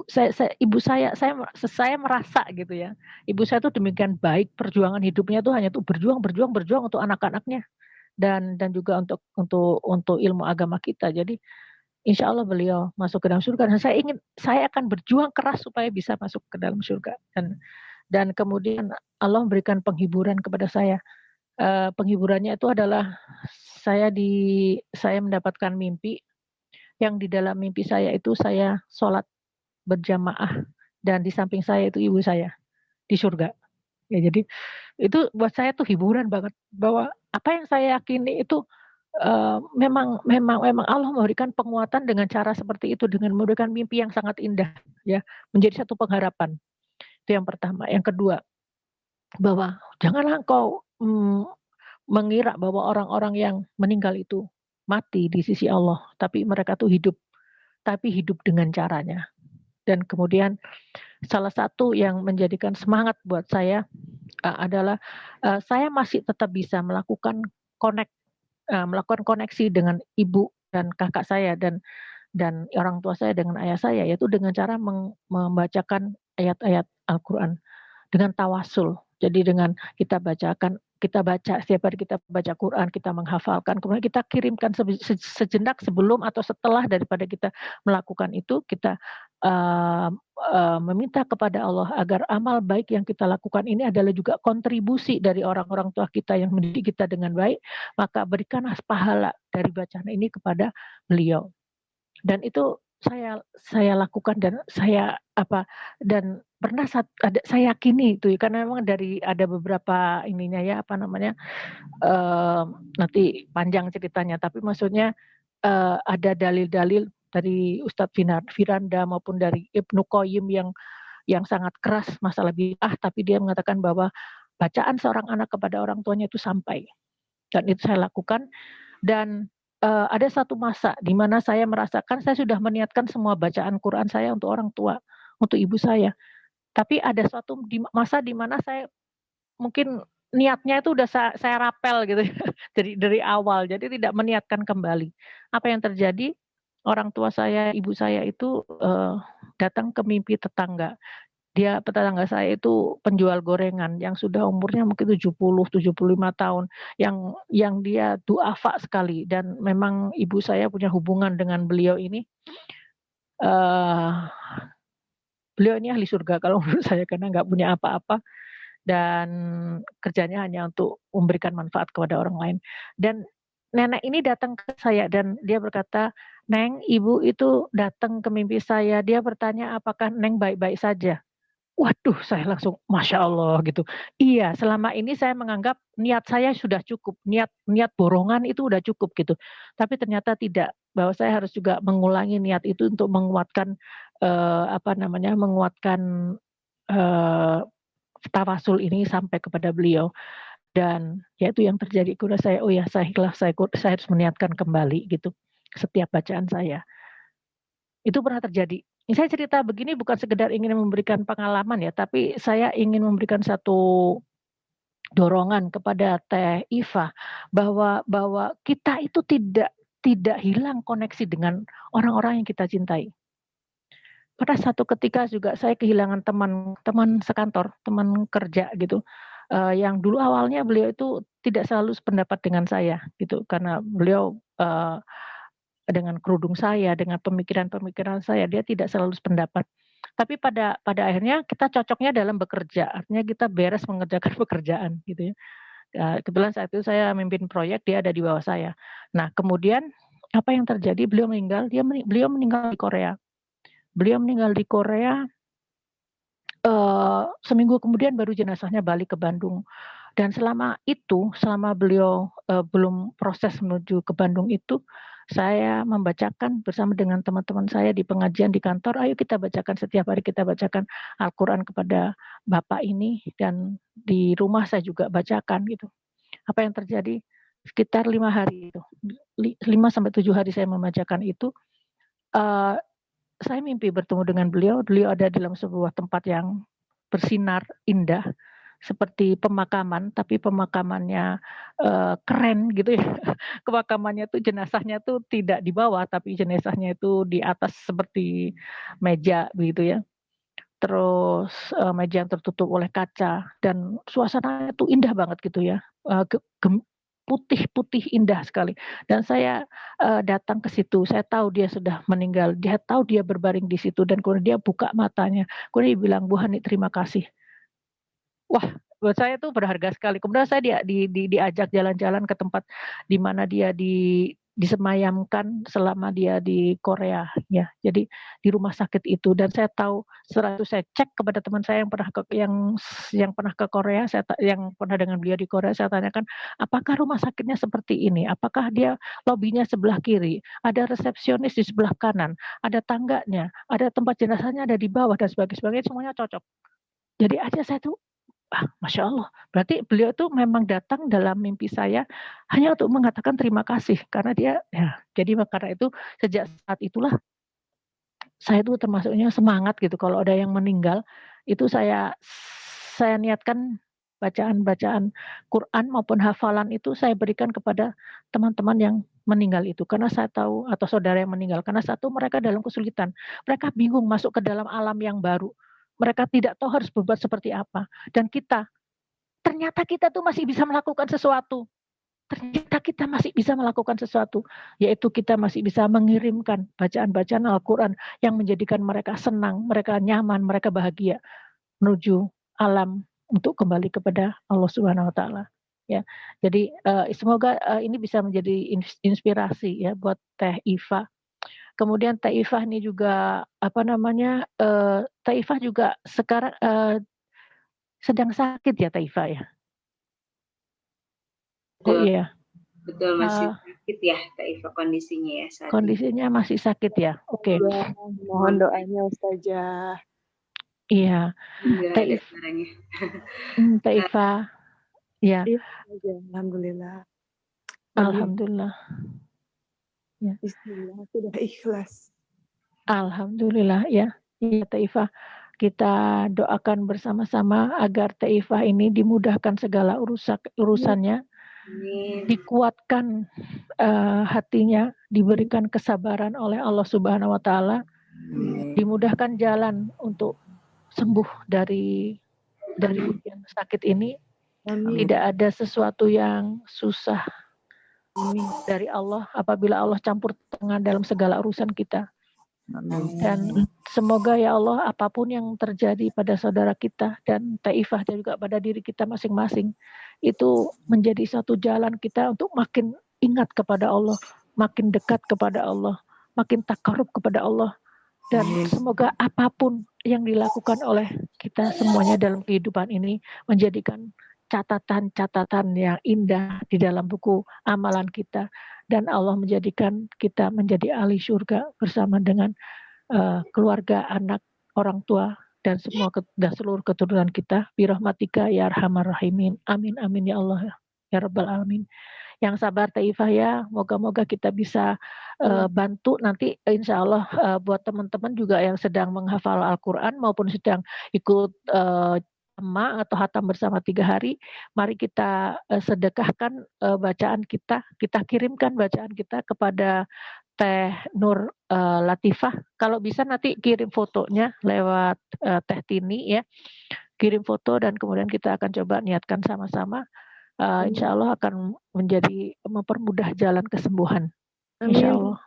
saya merasa gitu ya, ibu saya tuh demikian baik, perjuangan hidupnya tuh hanya untuk berjuang untuk anak-anaknya dan juga untuk ilmu agama kita. Jadi insya Allah beliau masuk ke dalam surga dan saya akan berjuang keras supaya bisa masuk ke dalam surga dan kemudian Allah memberikan penghiburan kepada saya. Penghiburannya itu adalah saya mendapatkan mimpi yang di dalam mimpi saya itu saya sholat berjamaah dan di samping saya itu ibu saya di surga. Ya jadi itu buat saya tuh hiburan banget bahwa apa yang saya yakini itu memang Allah memberikan penguatan dengan cara seperti itu, dengan memberikan mimpi yang sangat indah ya, menjadi satu pengharapan. Itu yang pertama. Yang kedua, bahwa janganlah engkau mengira bahwa orang-orang yang meninggal itu mati di sisi Allah, tapi mereka tuh hidup, tapi hidup dengan caranya. Dan kemudian salah satu yang menjadikan semangat buat saya adalah saya masih tetap bisa melakukan koneksi dengan ibu dan kakak saya dan orang tua saya dengan ayah saya, yaitu dengan cara membacakan ayat-ayat Al-Quran dengan tawasul. Jadi dengan kita baca setiap hari kita baca Quran, kita menghafalkan, kemudian kita kirimkan sejenak sebelum atau setelah daripada kita melakukan itu, kita meminta kepada Allah agar amal baik yang kita lakukan ini adalah juga kontribusi dari orang-orang tua kita yang mendidik kita dengan baik, maka berikanlah pahala dari bacaan ini kepada beliau. Dan itu saya lakukan dan saya pernah saya yakini itu karena memang ada beberapa ininya ya nanti panjang ceritanya, tapi maksudnya ada dalil-dalil dari Ustadz Firanda maupun dari Ibnu Qayyim yang sangat keras masalah bid'ah, tapi dia mengatakan bahwa bacaan seorang anak kepada orang tuanya itu sampai, dan itu saya lakukan. Dan ada satu masa di mana saya merasakan saya sudah meniatkan semua bacaan Quran saya untuk orang tua, untuk ibu saya. Tapi ada suatu masa di mana saya mungkin niatnya itu udah saya rapel gitu ya, dari awal, jadi tidak meniatkan kembali. Apa yang terjadi? Orang tua saya, ibu saya itu datang ke mimpi tetangga. Tetangga saya itu penjual gorengan yang sudah umurnya mungkin 70-75 tahun, yang dia duafa sekali, dan memang ibu saya punya hubungan dengan beliau ini. Beliau ini ahli surga kalau menurut saya, karena nggak punya apa-apa dan kerjanya hanya untuk memberikan manfaat kepada orang lain. Dan nenek ini datang ke saya dan dia berkata, "Neng, ibu itu datang ke mimpi saya. Dia bertanya apakah Neng baik-baik saja." Waduh, saya langsung Masya Allah gitu. Iya, selama ini saya menganggap niat saya sudah cukup, niat borongan itu udah cukup gitu. Tapi ternyata tidak, bahwa saya harus juga mengulangi niat itu untuk menguatkan tawasul ini sampai kepada beliau. Dan ya itu yang terjadi kepada saya. Oh ya, saya harus meniatkan kembali gitu setiap bacaan saya. Itu pernah terjadi. Saya cerita begini bukan sekedar ingin memberikan pengalaman ya, tapi saya ingin memberikan satu dorongan kepada Teh Iva bahwa kita itu tidak hilang koneksi dengan orang-orang yang kita cintai. Pada satu ketika juga saya kehilangan teman sekantor, teman kerja gitu, yang dulu awalnya beliau itu tidak selalu sependapat dengan saya gitu, karena beliau dengan kerudung saya, dengan pemikiran-pemikiran saya, dia tidak selalu sependapat. Tapi pada akhirnya kita cocoknya dalam bekerja, artinya kita beres mengerjakan pekerjaan gitu ya. Kebetulan saat itu saya memimpin proyek, dia ada di bawah saya. Nah kemudian apa yang terjadi? Beliau meninggal. Beliau meninggal di Korea. Beliau meninggal di Korea. Seminggu kemudian baru jenazahnya balik ke Bandung. Dan selama beliau belum proses menuju ke Bandung itu, saya membacakan bersama dengan teman-teman saya di pengajian di kantor, ayo kita bacakan setiap hari, kita bacakan Al-Quran kepada Bapak ini, dan di rumah saya juga bacakan gitu. Apa yang terjadi? sekitar 5 hari itu. 5-7 hari saya membacakan itu, saya mimpi bertemu dengan beliau ada dalam sebuah tempat yang bersinar indah, seperti pemakaman, tapi pemakamannya keren gitu ya. Pemakamannya tuh jenazahnya tuh tidak di bawah, tapi jenazahnya itu di atas seperti meja begitu ya. Terus meja yang tertutup oleh kaca dan suasananya tuh indah banget gitu ya. Putih-putih indah sekali. Dan saya datang ke situ, saya tahu dia sudah meninggal, dia tahu dia berbaring di situ dan kemudian dia buka matanya. Kemudian dia bilang, "Bu Hani, terima kasih." Wah, buat saya itu berharga sekali. Kemudian saya diajak jalan-jalan ke tempat di mana dia disemayamkan selama dia di Korea ya. Jadi di rumah sakit itu dan saya tahu setelah itu saya cek kepada teman saya yang pernah ke Korea, yang pernah dengan beliau di Korea, saya tanyakan, "Apakah rumah sakitnya seperti ini? Apakah dia lobinya sebelah kiri, ada resepsionis di sebelah kanan, ada tangganya, ada tempat jenazahnya ada di bawah dan sebagainya, semuanya cocok." Jadi aja saya tuh Masya Allah, berarti beliau tuh memang datang dalam mimpi saya hanya untuk mengatakan terima kasih karena dia jadi karena itu sejak saat itulah saya tuh termasuknya semangat gitu kalau ada yang meninggal itu saya niatkan bacaan-bacaan Quran maupun hafalan itu saya berikan kepada teman-teman yang meninggal itu karena saya tahu atau saudara yang meninggal karena satu mereka dalam kesulitan, mereka bingung masuk ke dalam alam yang baru. Mereka tidak tahu harus berbuat seperti apa. Dan ternyata kita tuh masih bisa melakukan sesuatu. Ternyata kita masih bisa melakukan sesuatu. Yaitu kita masih bisa mengirimkan bacaan-bacaan Al-Quran yang menjadikan mereka senang, mereka nyaman, mereka bahagia. Menuju alam untuk kembali kepada Allah Subhanahu Wa Taala. Ya, jadi semoga ini bisa menjadi inspirasi ya buat Teh Iva. Kemudian Teh Ifah ini juga Teh Ifah juga sekarang sedang sakit ya Teh Ifah ya? Betul, Iya. betul masih sakit ya Teh Ifah kondisinya ya saat kondisinya ini. Masih sakit ya? Oke. Mohon doanya Ustazah. Iya. Teh Ifah. Ya. Iya, Alhamdulillah. Alhamdulillah. Ya. Bismillah, sudah ikhlas. Alhamdulillah ya. Iya Teh Ifah. Kita doakan bersama-sama agar Teh Ifah ini dimudahkan segala urusannya. Dikuatkan hatinya, diberikan kesabaran oleh Allah Subhanahu Wa Taala, dimudahkan jalan untuk sembuh dari ujian sakit ini. Amin. Tidak ada sesuatu yang susah dari Allah apabila Allah campur tangan dalam segala urusan kita. Dan semoga ya Allah apapun yang terjadi pada saudara kita dan Teh Ifah dan juga pada diri kita masing-masing itu menjadi satu jalan kita untuk makin ingat kepada Allah, makin dekat kepada Allah, makin takarub kepada Allah. Dan semoga apapun yang dilakukan oleh kita semuanya dalam kehidupan ini menjadikan catatan-catatan yang indah di dalam buku amalan kita dan Allah menjadikan kita menjadi ahli surga bersama dengan keluarga, anak, orang tua dan seluruh keturunan kita birahmatika ya arhamar rahimin. Amin amin ya Allah ya rabbal alamin. Yang sabar Teh Ifah ya, moga-moga kita bisa bantu nanti insya Allah buat teman-teman juga yang sedang menghafal Al-Quran maupun sedang ikut atau hatam bersama 3 hari, mari kita sedekahkan bacaan kita kirimkan bacaan kita kepada Teh Nur Latifah. Kalau bisa nanti kirim fotonya lewat Teh Tini ya, kirim foto dan kemudian kita akan coba niatkan sama-sama. Insya Allah akan mempermudah jalan kesembuhan. Insya Allah.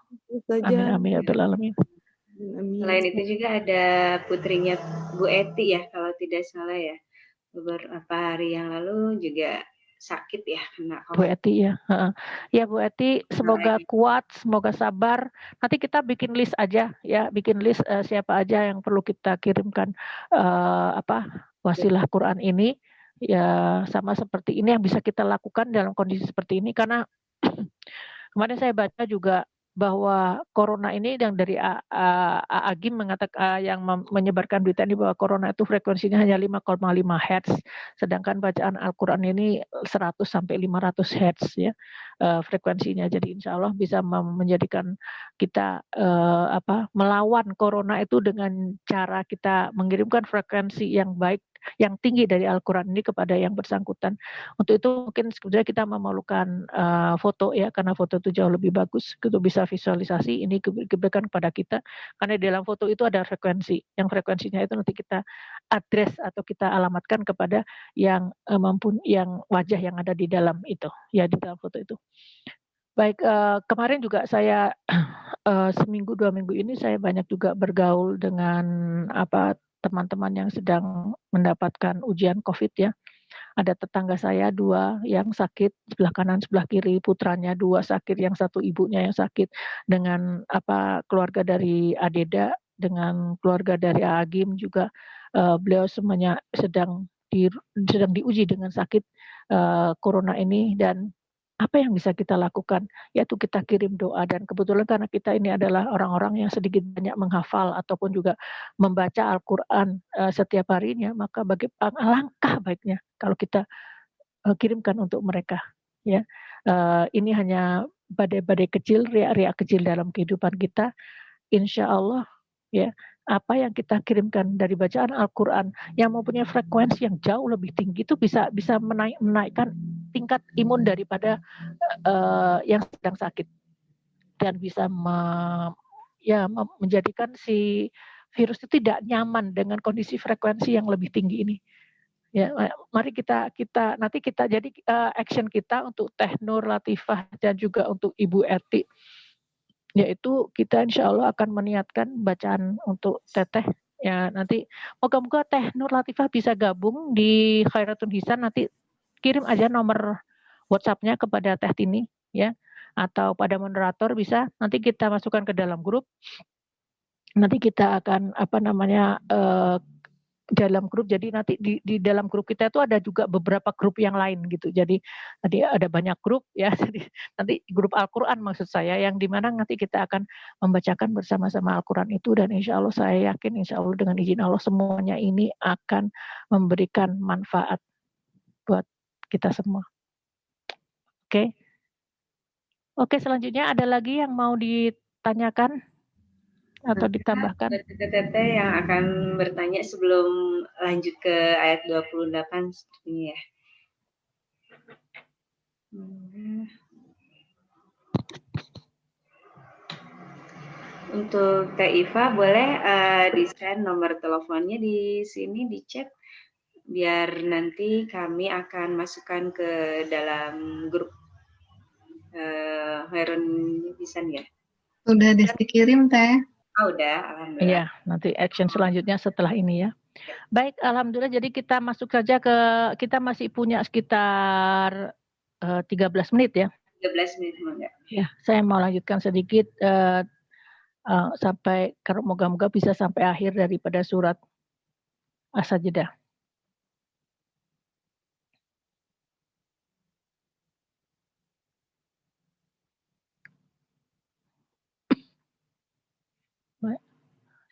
Amin amin ya rabbal alamin. Selain itu juga ada putrinya Bu Eti ya, kalau tidak salah ya. Beberapa hari yang lalu juga sakit ya kena COVID. Bu Eti ya. Ya Bu Eti, semoga kuat, semoga sabar. Nanti kita bikin list aja ya, bikin list siapa aja yang perlu kita kirimkan wasilah Quran ini. Ya sama seperti ini yang bisa kita lakukan dalam kondisi seperti ini karena kemarin saya baca juga bahwa corona ini yang dari Agim mengatakan yang menyebarkan berita ini bahwa corona itu frekuensinya hanya 5,5 Hz sedangkan bacaan Al-Quran ini 100 sampai 500 Hz ya. frekuensinya. Jadi insya Allah bisa menjadikan kita melawan corona itu dengan cara kita mengirimkan frekuensi yang baik, yang tinggi dari Al-Quran ini kepada yang bersangkutan. Untuk itu mungkin sebenarnya kita memerlukan foto ya, karena foto itu jauh lebih bagus, itu bisa visualisasi ini diberikan kepada kita, karena di dalam foto itu ada frekuensi, yang frekuensinya itu nanti kita address atau kita alamatkan kepada yang yang wajah yang ada di dalam itu, ya di dalam foto itu. Baik, kemarin juga saya seminggu 2 minggu ini saya banyak juga bergaul dengan teman-teman yang sedang mendapatkan ujian COVID ya. Ada tetangga saya 2 yang sakit, sebelah kanan sebelah kiri, putranya 2 sakit, yang satu ibunya yang sakit, dengan keluarga dari Adeda, dengan keluarga dari Agim juga, beliau semuanya sedang diuji dengan sakit corona ini. Dan apa yang bisa kita lakukan? Yaitu kita kirim doa, dan kebetulan karena kita ini adalah orang-orang yang sedikit banyak menghafal ataupun juga membaca Al-Quran setiap harinya, maka alangkah baiknya kalau kita kirimkan untuk mereka. Ya, ini hanya badai-badai kecil, riak-riak kecil dalam kehidupan kita. Insya Allah, ya, apa yang kita kirimkan dari bacaan Al-Quran yang mempunyai frekuensi yang jauh lebih tinggi itu bisa menaikkan tingkat imun daripada yang sedang sakit, dan bisa menjadikan si virus itu tidak nyaman dengan kondisi frekuensi yang lebih tinggi ini. Ya, mari kita nanti kita jadi action kita untuk Teh Nur Latifah dan juga untuk Ibu Eti, yaitu kita insya Allah akan meniatkan bacaan untuk Teteh. Ya, nanti moga-moga Teh Nur Latifah bisa gabung di Khairatun Hisan, nanti kirim aja nomor WhatsApp-nya kepada Teh Tini ya, atau pada moderator bisa, nanti kita masukkan ke dalam grup. Nanti kita akan dalam grup, jadi nanti di dalam grup kita itu ada juga beberapa grup yang lain gitu. Jadi tadi ada banyak grup ya. Jadi nanti grup Al-Quran maksud saya, yang dimana nanti kita akan membacakan bersama-sama Al-Quran itu, dan insya Allah saya yakin insya Allah dengan izin Allah semuanya ini akan memberikan manfaat buat kita semua. Oke, selanjutnya ada lagi yang mau ditanyakan atau ditambahkan? Teteh yang akan bertanya sebelum lanjut ke ayat 28 sepertinya ya. Untuk Teh Iva boleh di-send nomor teleponnya di sini di chat, biar nanti kami akan masukkan ke dalam grup Khairun Hisan ya. Sudah dikirim Teh. Oh, udah, alhamdulillah. Iya, nanti action selanjutnya setelah ini ya. Baik, alhamdulillah. Jadi kita masuk saja kita masih punya sekitar 13 menit ya. 13 menit enggak? Ya, saya mau lanjutkan sedikit sampai, moga-moga bisa sampai akhir daripada surat As-Sajdah.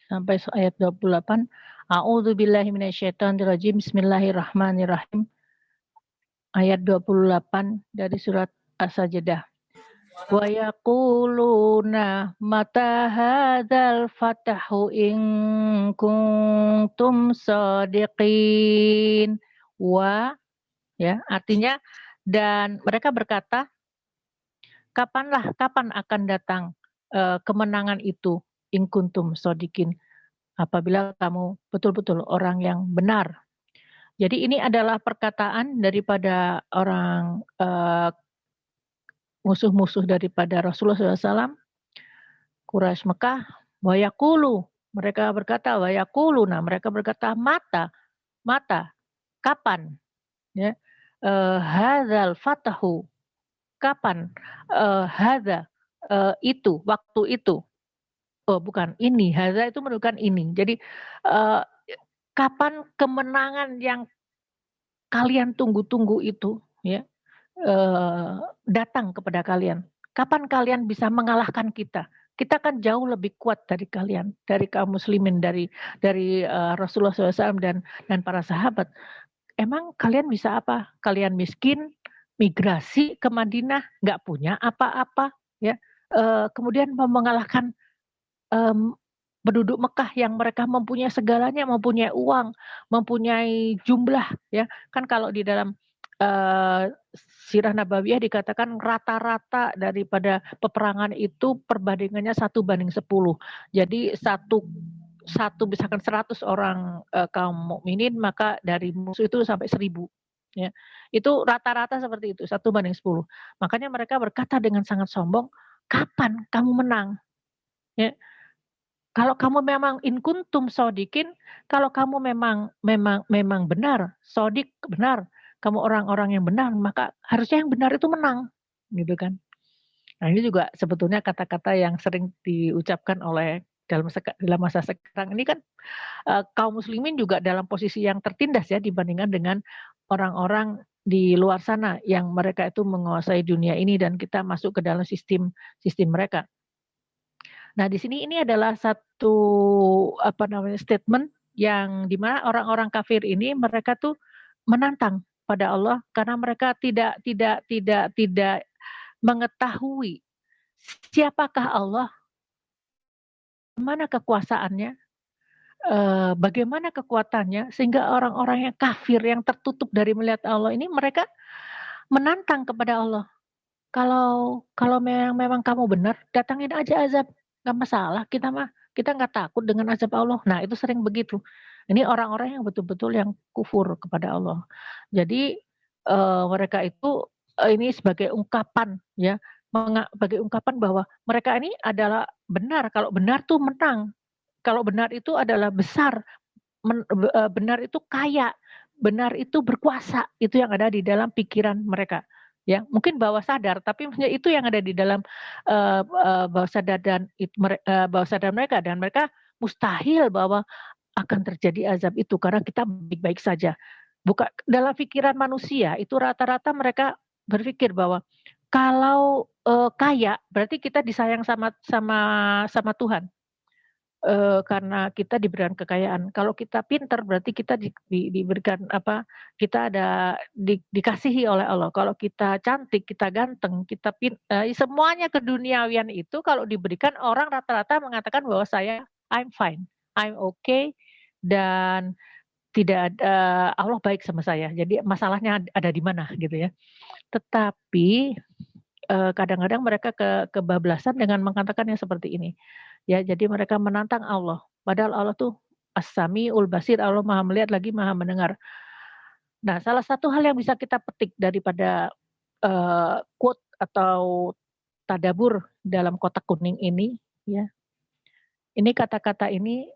Sampai ayat 28. A'udzubillahi minasyaitonirrajim. Bismillahirrahmanirrahim. Ayat 28 dari surat As-Sajdah. Wa yaquluna mata hadzal fatahu in kuntum shadiqin. Ya, artinya, dan mereka berkata, kapan akan datang kemenangan itu, in kuntum shadiqin, apabila kamu betul-betul orang yang benar. Jadi ini adalah perkataan daripada orang musuh-musuh daripada Rasulullah SAW, Quraisy Mekah. Wa yaqulu, mereka berkata, wa yaquluna, mereka berkata, mata, kapan? Ya, hadzal fatahu, kapan? Hadza, itu, waktu itu. Oh, bukan ini, hadza itu menunjukkan ini. Jadi kapan kemenangan yang kalian tunggu-tunggu itu ya datang kepada kalian? Kapan kalian bisa mengalahkan kita? Kita kan jauh lebih kuat dari kalian, dari kaum muslimin, dari Rasulullah SAW dan para sahabat. Emang kalian bisa apa? Kalian miskin, migrasi ke Madinah, nggak punya apa-apa, ya. Kemudian mau mengalahkan penduduk Mekah yang mereka mempunyai segalanya, mempunyai uang, mempunyai jumlah, ya. Kan kalau di dalam Sirah Nabawiyah dikatakan rata-rata daripada peperangan itu perbandingannya 1:10. Jadi satu misalkan 100 orang kaum mukminin, maka dari musuh itu sampai 1000. Ya. Itu rata-rata seperti itu, 1:10. Makanya mereka berkata dengan sangat sombong, kapan kamu menang? Ya. Kalau kamu memang in kuntum sodikin, kalau kamu memang benar, sodik benar, kamu orang-orang yang benar, maka harusnya yang benar itu menang, gitu kan. Nah, ini juga sebetulnya kata-kata yang sering diucapkan oleh dalam masa sekarang ini kan, kaum muslimin juga dalam posisi yang tertindas ya dibandingkan dengan orang-orang di luar sana yang mereka itu menguasai dunia ini dan kita masuk ke dalam sistem mereka. Nah, di sini ini adalah satu statement yang di mana orang-orang kafir ini mereka tuh menantang pada Allah karena mereka tidak mengetahui siapakah Allah, mana kekuasaannya, bagaimana kekuatannya sehingga orang-orang yang kafir yang tertutup dari melihat Allah ini mereka menantang kepada Allah. Kalau memang kamu benar, datangin aja azab. Nggak masalah, kita nggak takut dengan azab Allah. Nah, itu sering begitu. Ini orang-orang yang betul-betul yang kufur kepada Allah. Jadi mereka itu ini sebagai ungkapan ya, sebagai ungkapan bahwa mereka ini adalah benar. Kalau benar tuh menang. Kalau benar itu adalah besar, benar itu kaya, benar itu berkuasa. Itu yang ada di dalam pikiran mereka. Ya, mungkin bawah sadar, tapi itu yang ada di dalam bawah sadar bawah sadar mereka, dan mereka mustahil bahwa akan terjadi azab itu karena kita baik-baik saja. Bukan dalam pikiran manusia itu rata-rata mereka berpikir bahwa kalau kaya berarti kita disayang sama Tuhan. Karena kita diberikan kekayaan. Kalau kita pintar berarti kita diberikan kita dikasihi oleh Allah. Kalau kita cantik, kita ganteng, kita semuanya keduniawian itu kalau diberikan orang rata-rata mengatakan bahwa I'm fine, I'm okay, dan tidak ada Allah baik sama saya. Jadi masalahnya ada di mana gitu ya. Tetapi kadang-kadang mereka kebablasan dengan mengatakan yang seperti ini. Ya, jadi mereka menantang Allah. Padahal Allah tuh As-Sami'ul Basir, Allah Maha melihat lagi Maha mendengar. Nah, salah satu hal yang bisa kita petik daripada quote atau tadabur dalam kotak kuning ini, ya. Ini kata-kata ini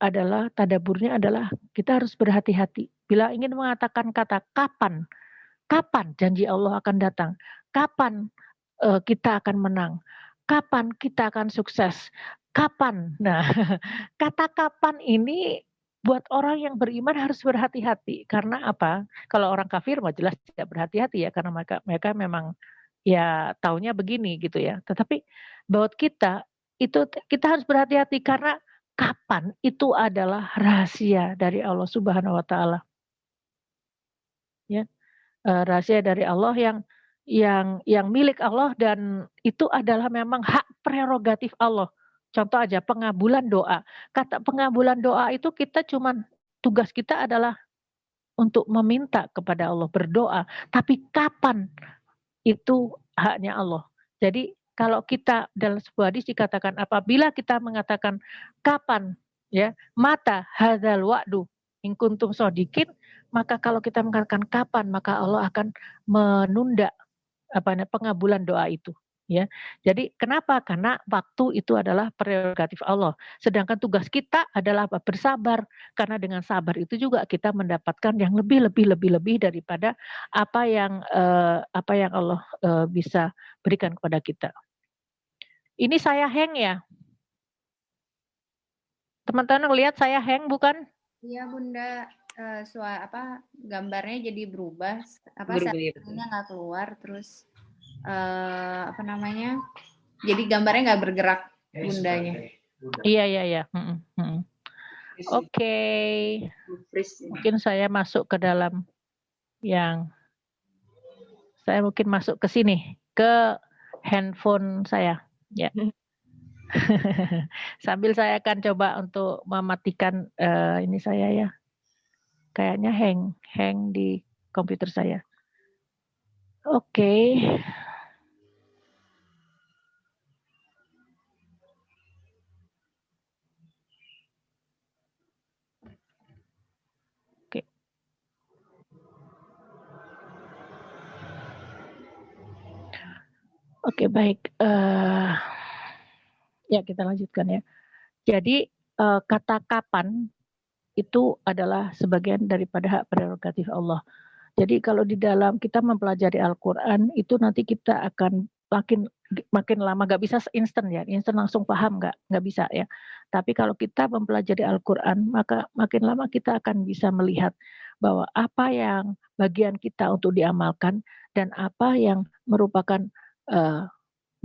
adalah tadaburnya adalah kita harus berhati-hati. Bila ingin mengatakan kata kapan janji Allah akan datang, kapan kita akan menang, kapan kita akan sukses, kapan. Nah, kata kapan ini buat orang yang beriman harus berhati-hati. Karena apa? Kalau orang kafir mah jelas tidak berhati-hati ya, karena mereka memang ya taunya begini gitu ya. Tetapi buat kita itu kita harus berhati-hati karena kapan itu adalah rahasia dari Allah Subhanahu wa taala. Ya. Rahasia dari Allah yang milik Allah dan itu adalah memang hak prerogatif Allah. Contoh aja pengabulan doa. Kata pengabulan doa itu kita cuman tugas kita adalah untuk meminta kepada Allah, berdoa. Tapi kapan itu haknya Allah. Jadi kalau kita dalam sebuah hadis dikatakan apabila kita mengatakan kapan ya, mata hadzal wa'du in kuntum shodiqin, maka kalau kita mengatakan kapan maka Allah akan menunda pengabulan doa itu ya. Jadi kenapa? Karena waktu itu adalah prerogatif Allah. Sedangkan tugas kita adalah bersabar. Karena dengan sabar itu juga kita mendapatkan yang lebih daripada apa yang Allah bisa berikan kepada kita. Ini saya hang ya. Teman-teman lihat saya hang bukan? Iya Bunda, gambarnya jadi berubah, settingnya nggak keluar, terus jadi gambarnya nggak bergerak Bundanya. Iya. Oke. Mungkin saya masuk ke dalam yang Saya mungkin masuk ke sini, ke handphone saya, ya. Sambil saya akan coba untuk mematikan, ini saya ya. Kayaknya hang di komputer saya. Oke. Oke. Oke, baik, ya kita lanjutkan ya. Jadi, kata kapan itu adalah sebagian daripada hak prerogatif Allah. Jadi kalau di dalam kita mempelajari Al-Quran itu nanti kita akan makin lama, nggak bisa instan ya, instan langsung paham nggak bisa ya. Tapi kalau kita mempelajari Al-Quran maka makin lama kita akan bisa melihat bahwa apa yang bagian kita untuk diamalkan dan apa yang merupakan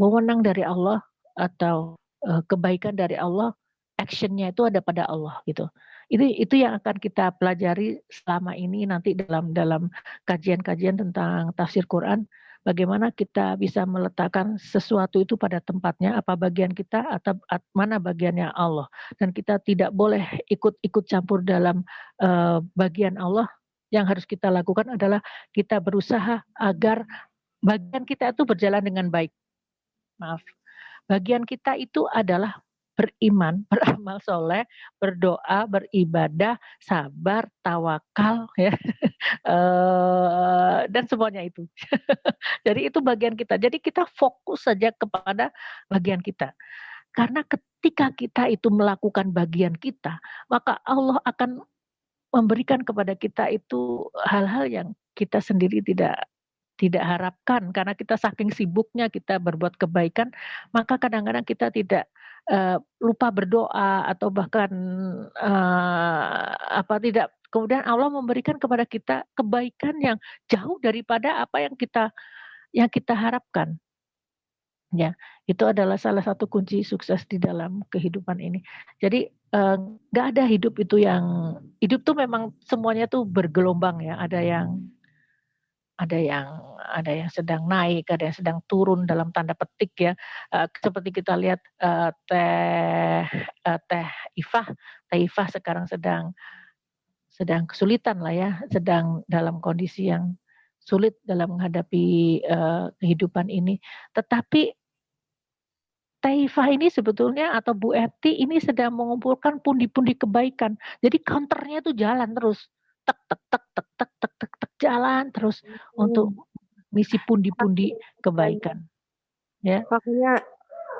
wewenang dari Allah atau kebaikan dari Allah, actionnya itu ada pada Allah gitu. Itu yang akan kita pelajari selama ini nanti dalam kajian-kajian tentang tafsir Quran. Bagaimana kita bisa meletakkan sesuatu itu pada tempatnya, apa bagian kita atau mana bagiannya Allah. Dan kita tidak boleh ikut campur dalam bagian Allah. Yang harus kita lakukan adalah kita berusaha agar bagian kita itu berjalan dengan baik. Maaf. Bagian kita itu adalah beriman, beramal soleh, berdoa, beribadah, sabar, tawakal, ya, dan semuanya itu. Jadi itu bagian kita. Jadi kita fokus saja kepada bagian kita. Karena ketika kita itu melakukan bagian kita, maka Allah akan memberikan kepada kita itu hal-hal yang kita sendiri tidak harapkan, karena kita saking sibuknya kita berbuat kebaikan, maka kadang-kadang kita tidak lupa berdoa atau bahkan tidak. Kemudian Allah memberikan kepada kita kebaikan yang jauh daripada apa yang kita harapkan. Ya, itu adalah salah satu kunci sukses di dalam kehidupan ini. Jadi nggak ada hidup tuh memang semuanya tuh bergelombang ya. Ada yang sedang naik, ada yang sedang turun dalam tanda petik ya. Seperti kita lihat Teh Ifah sekarang sedang kesulitan lah ya, sedang dalam kondisi yang sulit dalam menghadapi kehidupan ini. Tetapi Teh Ifah ini sebetulnya atau Bu Eti ini sedang mengumpulkan pundi-pundi kebaikan. Jadi counternya tuh jalan terus. Tek tek tek tek tek tek tek tek jalan terus untuk misi pundi-pundi kebaikan. Ya. Pokoknya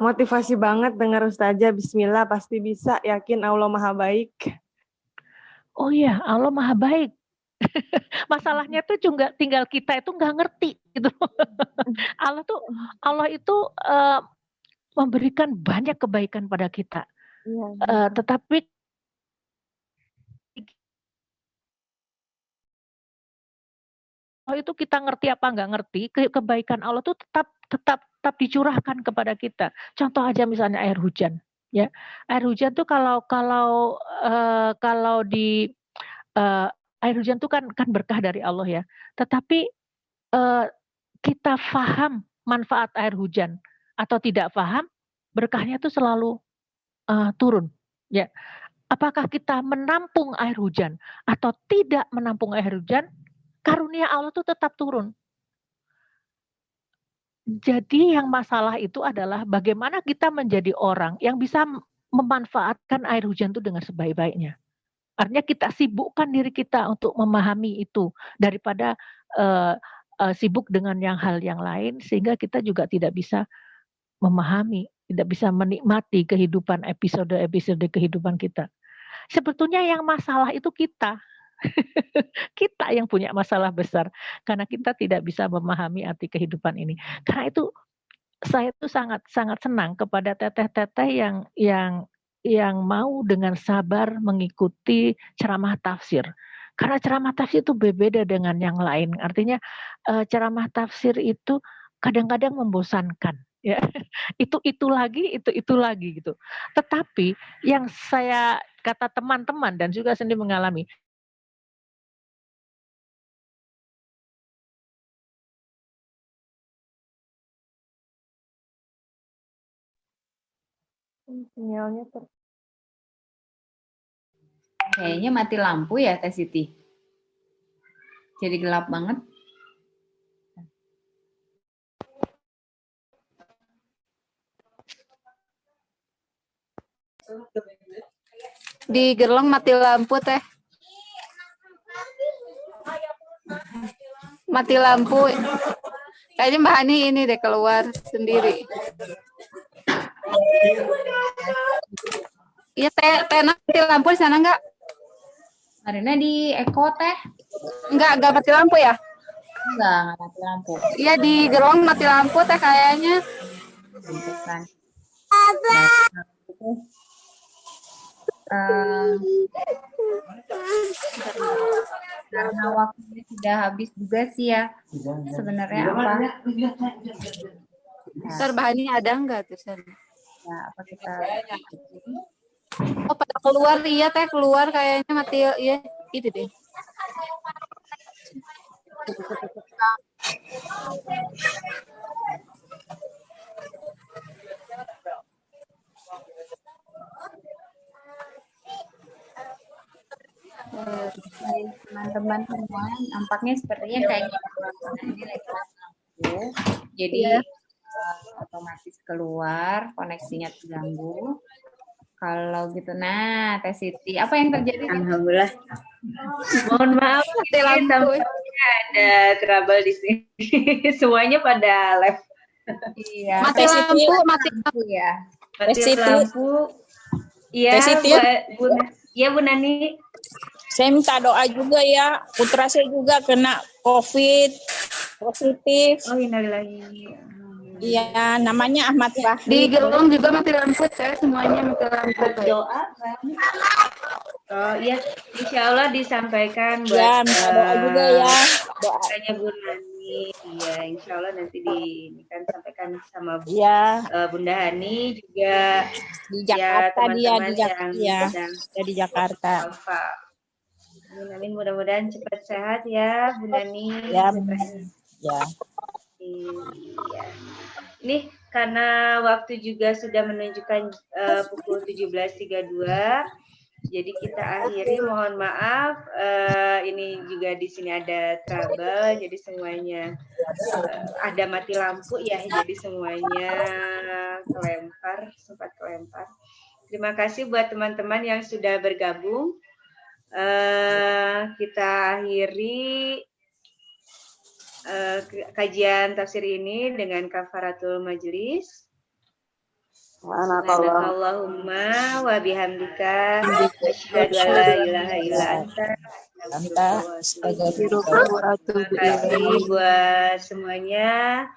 motivasi banget dengar Ustazah. Bismillah, pasti bisa, yakin Allah Maha Baik. Oh iya, Allah Maha Baik. Masalahnya tuh juga tinggal kita itu nggak ngerti gitu. Allah itu memberikan banyak kebaikan pada kita. Tetapi itu kita ngerti apa nggak ngerti, kebaikan Allah tuh tetap dicurahkan kepada kita. Contoh aja misalnya air hujan, ya. Air hujan tuh kalau di air hujan tuh kan berkah dari Allah ya. Tetapi kita paham manfaat air hujan atau tidak paham, berkahnya tuh selalu turun, ya. Apakah kita menampung air hujan atau tidak menampung air hujan, karunia Allah tuh tetap turun. Jadi yang masalah itu adalah bagaimana kita menjadi orang yang bisa memanfaatkan air hujan itu dengan sebaik-baiknya. Artinya kita sibukkan diri kita untuk memahami itu daripada sibuk dengan hal yang lain, sehingga kita juga tidak bisa memahami, tidak bisa menikmati kehidupan episode-episode kehidupan kita. Sebetulnya yang masalah itu kita. Kita yang punya masalah besar karena kita tidak bisa memahami arti kehidupan ini. Karena itu saya tuh sangat senang kepada teteh-teteh yang mau dengan sabar mengikuti ceramah tafsir. Karena ceramah tafsir itu berbeda dengan yang lain. Artinya ceramah tafsir itu kadang-kadang membosankan. Ya, itu lagi gitu. Tetapi yang saya kata teman-teman dan juga sendiri mengalami, Sinyalnya Kayaknya mati lampu ya, Teh Siti. Jadi gelap banget. Di Gerlong mati lampu teh. Mati lampu. Kayaknya Mbak Hani ini deh keluar sendiri. Iya teh mati lampu di sana enggak? Marina di Eko Teh. Enggak mati lampu ya? Enggak mati lampu. Iya di Gerlong mati lampu teh kayaknya. Kan. Karena waktunya sudah habis juga sih ya. Sebenarnya apa? Ntar Mbak Hani ada enggak tuh sana? Ya, apa kita? Oh pada keluar iya teh keluar kayaknya mati iya itu deh. Teman-teman semua nampaknya sepertinya kayak ini lagi lampu. Jadi otomatis keluar, koneksinya terganggu. Kalau gitu, nah Teh Siti, apa yang terjadi? Alhamdulillah. Mohon maaf, ini tampaknya ada trouble di sini. Semuanya pada live. Iya. Mati lampu ya. Mati lampu. Iya, Bu Nani. Saya minta doa juga ya. Putra saya juga kena COVID positif. Oh, innalillahi. Iya, namanya Ahmad Fahri. di Gerlong juga mati lampu teh semuanya mati lampu. Doa kan? Oh iya, insya Allah disampaikan buat Ya, minta doa juga ya. Doanya Bu Nani. Iya, insya Allah nanti sampaikan sama Bunda Hani juga di Jakarta ya, di Jakarta. Amin, mudah-mudahan cepat sehat ya Bu Nani. Ya. Iya. Ini karena waktu juga sudah menunjukkan pukul 17.32. Jadi kita akhiri, mohon maaf. Ini juga di sini ada trouble, jadi semuanya ada mati lampu ya, jadi semuanya sempat kelempar. Terima kasih buat teman-teman yang sudah bergabung. Kita akhiri kajian tafsir ini dengan kafaratul majlis. Subhanakallahumma wa bihamdika asyhadu an la ilaha illa anta Terima kasih buat semuanya.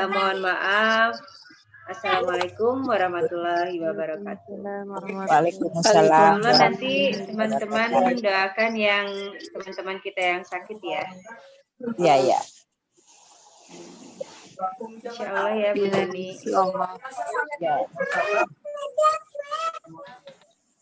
Mohon maaf. Assalamualaikum warahmatullahi wabarakatuh. Waalaikumsalam. Nanti teman-teman doakan yang teman-teman kita yang sakit ya. Iya. Insya Allah ya Bu Nani. Ya.